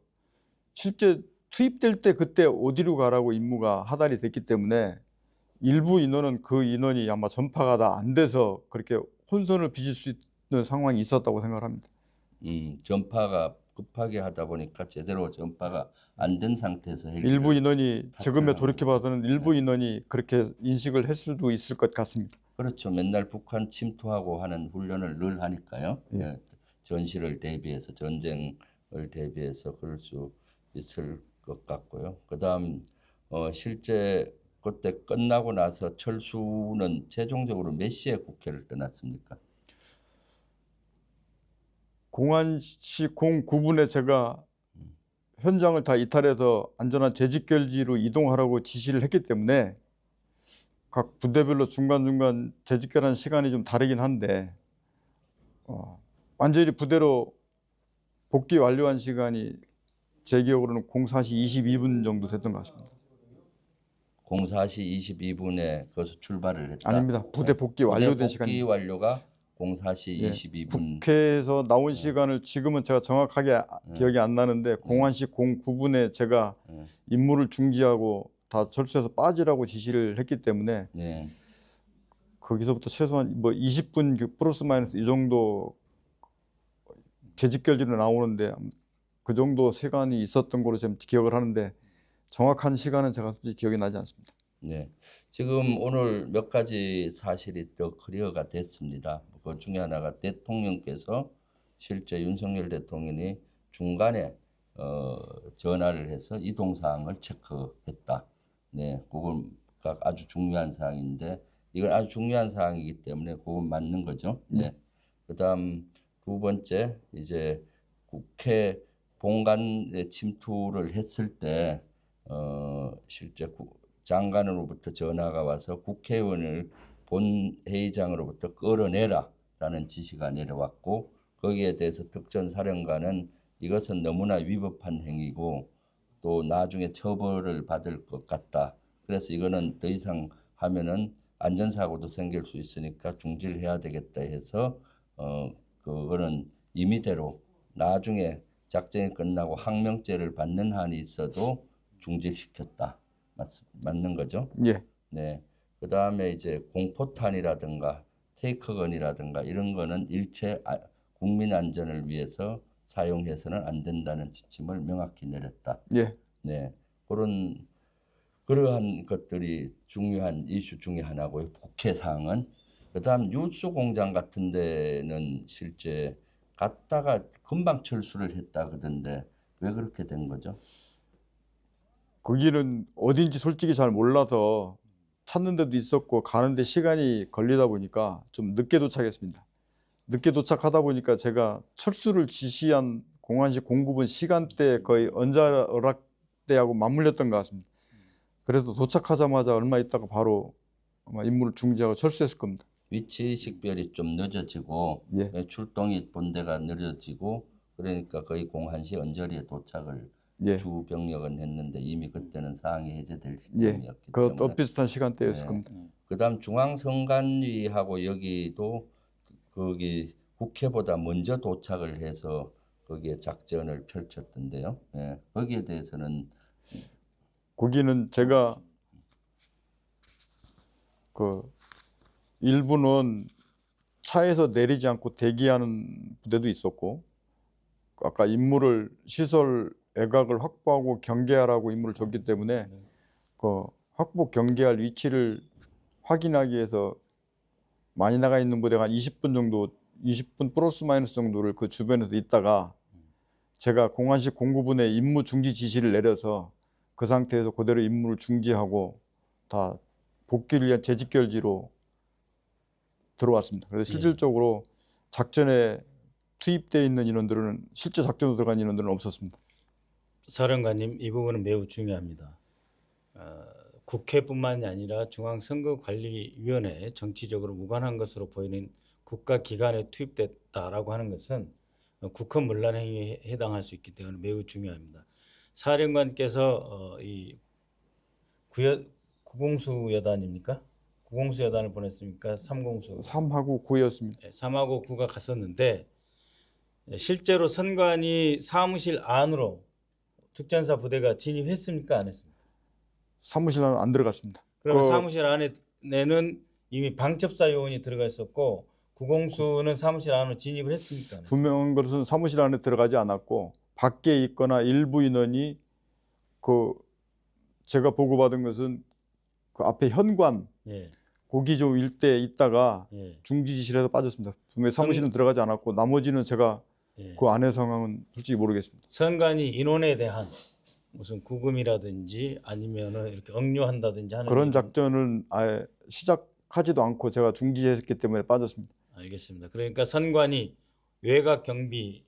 실제 투입될 때 그때 어디로 가라고 임무가 하달이 됐기 때문에 일부 인원은 그 인원이 아마 전파가 다 안 돼서 그렇게 혼선을 빚을 수 있는 상황이 있었다고 생각합니다. 전파가 급하게 하다 보니까 제대로 전파가 안 된 상태에서 일부 인원이 지금에 탑승하는 돌이켜봐서는 일부 인원이 그렇게 인식을 했을 수도 있을 것 같습니다. 그렇죠. 맨날 북한 침투하고 하는 훈련을 늘 하니까요. 예. 예, 전시를 대비해서 전쟁을 대비해서 그럴 수 있을 것 같고요. 그다음 실제 그때 끝나고 나서 철수는 최종적으로 몇 시에 국회를 떠났습니까? 공안시 09분에 제가 현장을 다 이탈해서 안전한 재직결지로 이동하라고 지시를 했기 때문에 각 부대별로 중간중간 재직결한 시간이 좀 다르긴 한데 완전히 부대로 복귀 완료한 시간이 제 기억으로는 04시 22분 정도 됐던 것 같습니다. 04시 22분에 거기서 출발을 했다. 아닙니다. 부대 복귀 완료된 복귀 시간이. 완료가 04시 예, 22분. 국회에서 나온 시간을 지금은 제가 정확하게 기억이 안 나는데 공안시 09분에 제가 임무를 중지하고 다 철수해서 빠지라고 지시를 했기 때문에 네. 거기서부터 최소한 뭐 20분 플러스 마이너스 이 정도 재직결지로 나오는데 그 정도 시간이 있었던 걸로 지금 기억을 하는데 정확한 시간은 제가 솔직히 기억이 나지 않습니다. 네. 지금 오늘 몇 가지 사실이 더 클리어가 됐습니다. 그 중에 하나가 대통령께서 실제 윤석열 대통령이 중간에 전화를 해서 이동 사항을 체크했다. 네, 그건 아주 중요한 사항인데 이건 아주 중요한 사항이기 때문에 그건 맞는 거죠. 네. 그다음 두 번째 이제 국회 본관에 침투를 했을 때 실제 장관으로부터 전화가 와서 국회의원을 본 회의장으로부터 끌어내라라는 지시가 내려왔고 거기에 대해서 특전사령관은 이것은 너무나 위법한 행위고 또 나중에 처벌을 받을 것 같다. 그래서 이거는 더 이상 하면은 안전사고도 생길 수 있으니까 중지를 해야 되겠다 해서 그거는 임의대로 나중에 작전이 끝나고 항명죄를 받는 한이 있어도 중지시켰다. 맞는 거죠? 예. 네. 그 다음에 이제 공포탄이라든가 테이크건이라든가 이런 거는 일체 국민 안전을 위해서 사용해서는 안 된다는 지침을 명확히 내렸다. 예. 네. 그러한 것들이 중요한 이슈 중에 하나고요. 국회 사항은. 그다음 유수 공장 같은 데는 실제 갔다가 금방 철수를 했다 그러던데 왜 그렇게 된 거죠? 거기는 어딘지 솔직히 잘 몰라서 찾는 데도 있었고 가는데 시간이 걸리다 보니까 좀 늦게 도착했습니다. 늦게 도착하다 보니까 제가 철수를 지시한 공안시 공급은 시간대 거의 언자락대하고 맞물렸던 것 같습니다. 그래서 도착하자마자 얼마 있다가 바로 아마 임무를 중지하고 철수했을 겁니다. 위치 식별이 좀 늦어지고 예. 출동이 본대가 늦어지고 그러니까 거의 01시 언저리에 도착을 예. 주 병력은 했는데 이미 그때는 사항이 해제될 예. 시점이었기 그 때문에 비슷한 시간대였을 네. 겁니다. 그다음 중앙선관위하고 여기도 거기 국회보다 먼저 도착을 해서 거기에 작전을 펼쳤던데요. 예. 거기에 대해서는 거기는 제가 그 일부는 차에서 내리지 않고 대기하는 부대도 있었고 아까 임무를 시설 외곽을 확보하고 경계하라고 임무를 줬기 때문에 그 확보 경계할 위치를 확인하기 위해서 많이 나가 있는 부대가 한 20분 정도 20분 플러스 마이너스 정도를 그 주변에서 있다가 제가 공안시 공구분에 임무 중지 지시를 내려서 그 상태에서 그대로 임무를 중지하고 다 복귀를 위한 재직결지로 들어왔습니다. 그래서 실질적으로 작전에 투입되어 있는 인원들은 실제 작전으로 들어간 인원들은 없었습니다. 사령관님, 이 부분은 매우 중요합니다. 국회뿐만이 아니라 중앙선거관리위원회 정치적으로 무관한 것으로 보이는 국가기관에 투입됐다라고 하는 것은 국헌문란 행위에 해당할 수 있기 때문에 매우 중요합니다. 사령관께서 이 구공수 여단입니까? 구공수 여단을 보냈습니까? 삼공수 3하고 9였습니다. 3하고 9가 갔었는데 실제로 선관위 사무실 안으로 특전사 부대가 진입했습니까? 안 했습니까? 사무실 안은 안 들어갔습니다. 그러면 그 사무실 안에는 이미 방첩사 요원이 들어가 있었고 구공수는 사무실 안으로 진입을 했습니까? 안 했습니까? 분명한 것은 사무실 안에 들어가지 않았고 밖에 있거나 일부 인원이 그 제가 보고받은 것은 그 앞에 현관 예, 고기조 일대에 있다가 예, 중지 지시를 해서 빠졌습니다. 분명히 사무실은 들어가지 않았고 나머지는 제가 예. 그 안의 상황은 솔직히 모르겠습니다. 선관위 인원에 대한 무슨 구금이라든지 아니면은 이렇게 억류한다든지 하는 그런 일은- 작전은 아예 시작하지도 않고 제가 중지했기 때문에 빠졌습니다. 알겠습니다. 그러니까 선관위 외곽 경비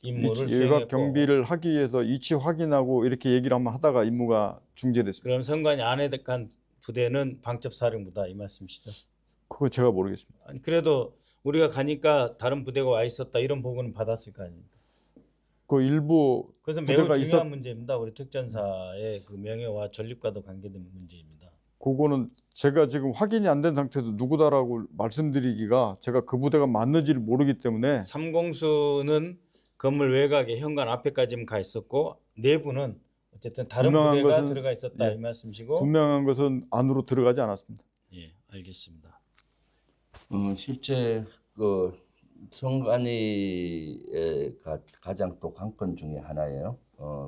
임무를 외곽 수행했고 경비를 하기 위해서 위치 확인하고 이렇게 얘기를 한번 하다가 임무가 중지됐습니다. 그럼 선관위 안에 간 부대는 방첩사령부다 이 말씀이시죠? 그거 제가 모르겠습니다. 아니 그래도 우리가 가니까 다른 부대가 와 있었다 이런 보고는 받았을 거 아닙니까? 그 일부 그래서 매우 부대가 중요한 문제입니다. 우리 특전사의 그 명예와 전립과도 관계된 문제입니다. 그거는 제가 지금 확인이 안 된 상태에서 누구다라고 말씀드리기가 제가 그 부대가 맞는지를 모르기 때문에 삼공수는 건물 외곽에 현관 앞에까지는 가 있었고 내부는 어쨌든 다른 분명한 부대가 것은- 들어가 있었다 예. 이 말씀이시고 분명한 것은 안으로 들어가지 않았습니다. 예, 알겠습니다. 실제 그 선관위의 가장 또 관건 중에 하나예요.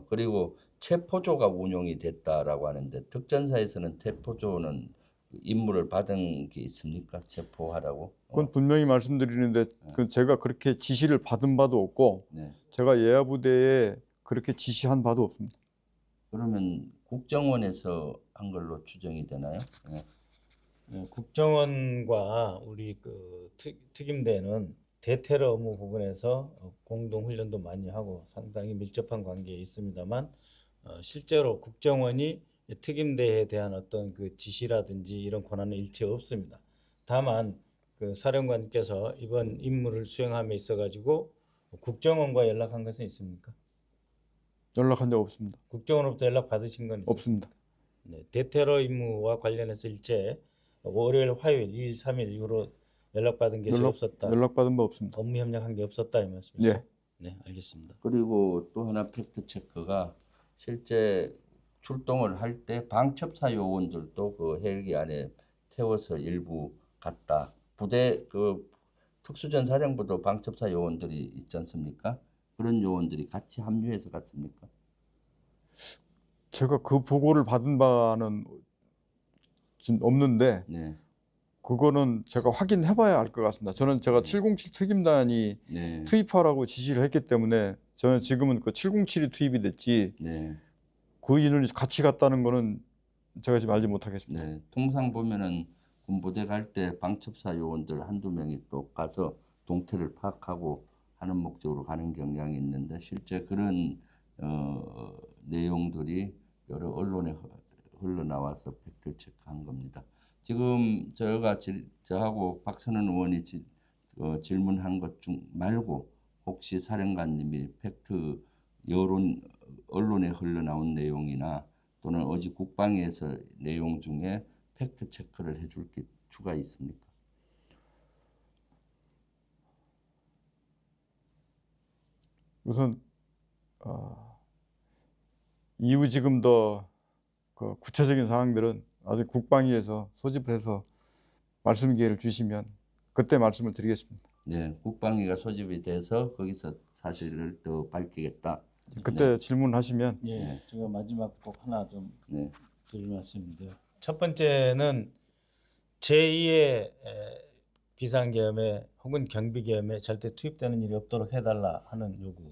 그리고 체포조가 운용이 됐다라고 하는데 특전사에서는 체포조는 임무를 받은 게 있습니까? 체포하라고? 그건 분명히 말씀드리는데 그 제가 그렇게 지시를 받은 바도 없고 네. 제가 예하 부대에 그렇게 지시한 바도 없습니다. 그러면 국정원에서 한 걸로 추정이 되나요? 네. 국정원과 우리 그 특임대는 대테러 업무 부분에서 공동 훈련도 많이 하고 상당히 밀접한 관계에 있습니다만 실제로 국정원이 특임대에 대한 어떤 그 지시라든지 이런 권한은 일체 없습니다. 다만 그 사령관께서 이번 임무를 수행함에 있어 가지고 국정원과 연락한 것은 있습니까? 연락한 적 없습니다. 국정원으로부터 연락 받으신 건 있습니까? 없습니다. 네, 대테러 임무와 관련해서 일체 월요일, 화요일 2일, 3일 이후로 연락받은 것이 없었다. 연락받은 바 없습니다. 업무 협력한 게 없었다 이 말씀이시죠? 예. 네, 알겠습니다. 그리고 또 하나 팩트 체크가 실제 출동을 할 때 방첩사 요원들도 그 헬기 안에 태워서 일부 갔다. 부대 그 특수전사령부도 방첩사 요원들이 있지 않습니까? 그런 요원들이 같이 합류해서 갔습니까? 제가 그 보고를 받은 바는 지금 없는데 네, 그거는 제가 확인해봐야 알 것 같습니다. 저는 제가 707 특임단이 네, 투입하라고 지시를 했기 때문에 저는 지금은 그 707이 투입이 됐지 네, 그 인원이 같이 갔다는 거는 제가 지금 알지 못하겠습니다. 네. 통상 보면은 군부대 갈 때 방첩사 요원들 한두 명이 또 가서 동태를 파악하고 하는 목적으로 가는 경향이 있는데 실제 그런 내용들이 여러 언론에 흘러나와서 팩트 체크한 겁니다. 지금 저하고 박선원 의원이 질문한 것 중 말고 혹시 사령관님이 팩트 여론 언론에 흘러나온 내용이나 또는 어제 국방위에서 내용 중에 팩트 체크를 해줄 게 추가 있습니까? 우선 이후 지금 더 그 구체적인 사항들은 나중에 국방위에서 소집을 해서 말씀 기회를 주시면 그때 말씀을 드리겠습니다. 네, 국방위가 소집이 돼서 거기서 사실을 또 밝히겠다. 그때 질문하시면 예, 제가 마지막 꼭 하나 좀 네, 드릴 말씀인데요. 첫 번째는 제2의 비상계엄에 혹은 경비계엄에 절대 투입되는 일이 없도록 해달라 하는 요구.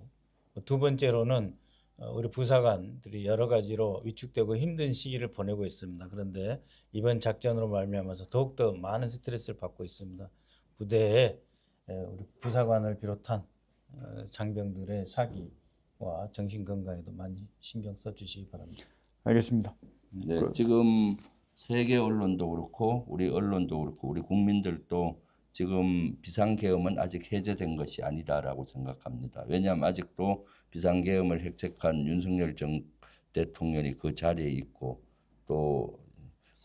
두 번째로는 우리 부사관들이 여러 가지로 위축되고 힘든 시기를 보내고 있습니다. 그런데 이번 작전으로 말미암아서 더욱더 많은 스트레스를 받고 있습니다. 부대에 우리 부사관을 비롯한 장병들의 사기와 정신 건강에도 많이 신경 써주시기 바랍니다. 알겠습니다. 네, 지금 세계 언론도 그렇고 우리 언론도 그렇고 우리 국민들도 지금 비상계엄은 아직 해제된 것이 아니다라고 생각합니다. 왜냐하면 아직도 비상계엄을 획책한 윤석열 대통령이 그 자리에 있고 또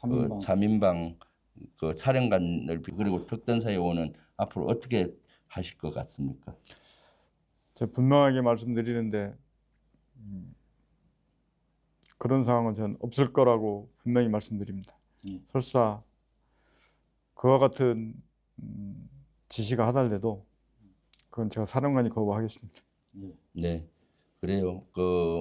3인방 그 사령관을 그리고 특전사 요원은 앞으로 어떻게 하실 것 같습니까? 제가 분명하게 말씀드리는데 그런 상황은 저는 없을 거라고 분명히 말씀드립니다. 설사 그와 같은 지시가 하달래도 그건 제가 사령관이 거부하겠습니다. 네, 그래요.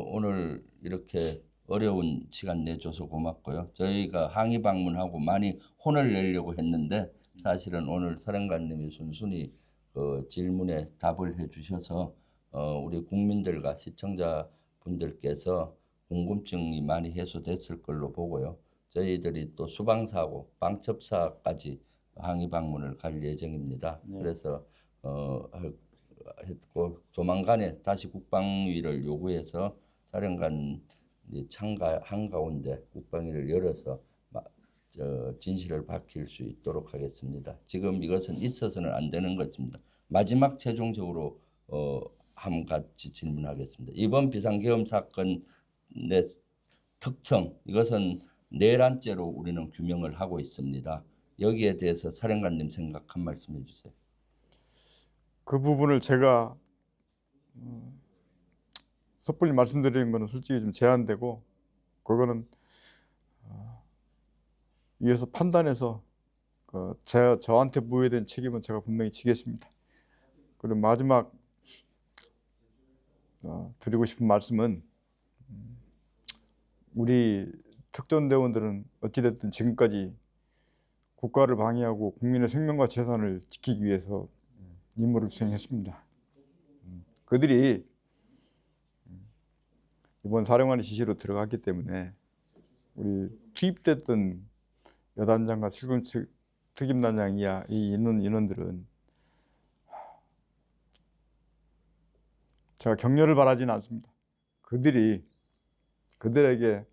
오늘 이렇게 어려운 시간 내줘서 고맙고요. 저희가 항의 방문하고 많이 혼을 내려고 했는데 사실은 오늘 사령관님이 순순히 질문에 답을 해주셔서 우리 국민들과 시청자분들께서 궁금증이 많이 해소됐을 걸로 보고요. 저희들이 또 수방사고 방첩사까지 항의 방문을 갈 예정입니다. 그래서 했고 조만간에 다시 국방위를 요구해서 사령관이 참가한 가운데 국방위를 열어서 진실을 밝힐 수 있도록 하겠습니다. 지금 이것은 있어서는 안 되는 것입니다. 마지막 최종적으로 한 가지 질문하겠습니다. 이번 비상계엄 사건의 특성 이것은 내란죄로 우리는 규명을 하고 있습니다. 여기에 대해서 사령관님 생각 한 말씀 해주세요. 그 부분을 제가 섣불리 말씀드리는 것은 솔직히 좀 제한되고 그거는 위에서 판단해서 저한테 부여된 책임은 제가 분명히 지겠습니다. 그리고 마지막 드리고 싶은 말씀은 우리 특전대원들은 어찌됐든 지금까지 국가를 방위하고 국민의 생명과 재산을 지키기 위해서 임무를 수행했습니다. 그들이 이번 사령관의 지시로 들어갔기 때문에 우리 투입됐던 여단장과 특임단장 이하 이 인원들은 제가 격려를 바라지는 않습니다. 그들에게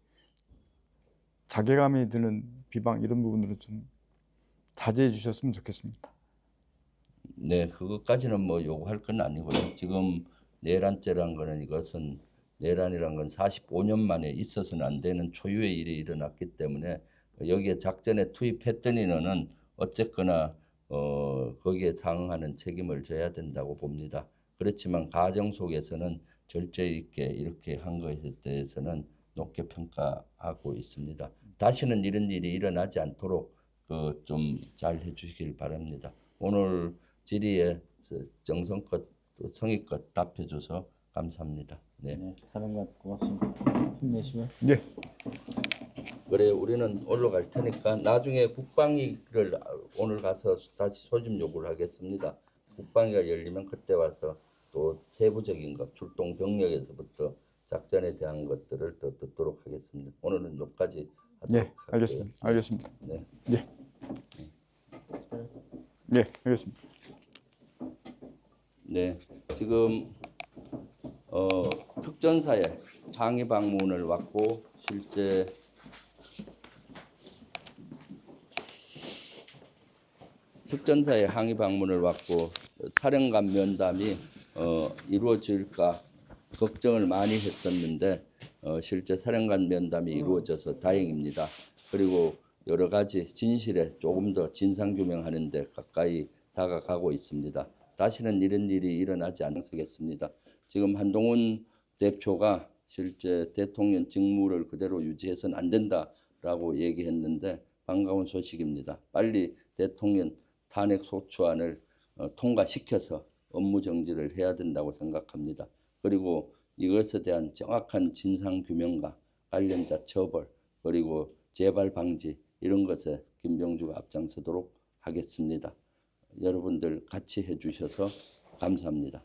자괴감이 드는 비방 이런 부분들은 좀 자제해 주셨으면 좋겠습니다. 네, 그것까지는 뭐 요구할 건 아니고요. 지금 내란죄란 거는 이것은 내란이란 건 45년 만에 있어서는 안 되는 초유의 일이 일어났기 때문에 여기에 작전에 투입했던 인원은 어쨌거나 거기에 상응하는 책임을 져야 된다고 봅니다. 그렇지만 가정 속에서는 절제 있게 이렇게 한 것에 대해서는 높게 평가하고 있습니다. 다시는 이런 일이 일어나지 않도록 좀 잘 해주시길 바랍니다. 오늘 질의에 정성껏 또 성의껏 답해줘서 감사합니다. 네. 네, 사령관 고맙습니다. 힘내시고요. 네. 그래 우리는 올라갈 테니까 나중에 국방위를 오늘 가서 다시 소집 요구를 하겠습니다. 국방위가 열리면 그때 와서 또 세부적인 것, 출동 병력에서부터 작전에 대한 것들을 더 듣도록 하겠습니다. 오늘은 여기까지 하도록 네, 할게요. 알겠습니다. 알겠습니다. 네. 네. 네, 알겠습니다. 네, 지금 특전사에 항의 방문을 왔고 실제 특전사에 항의 방문을 왔고 사령관 면담이 이루어질까 걱정을 많이 했었는데 실제 사령관 면담이 이루어져서 다행입니다. 그리고 여러 가지 진실에 조금 더 진상 규명하는 데 가까이 다가가고 있습니다. 다시는 이런 일이 일어나지 않겠습니다. 지금 한동훈 대표가 실제 대통령 직무를 그대로 유지해서는 안 된다라고 얘기했는데 반가운 소식입니다. 빨리 대통령 탄핵 소추안을 통과시켜서 업무 정지를 해야 된다고 생각합니다. 그리고 이것에 대한 정확한 진상 규명과 관련자 처벌 그리고 재발 방지 이런 것에 김병주가 앞장서도록 하겠습니다. 여러분들 같이 해주셔서 감사합니다.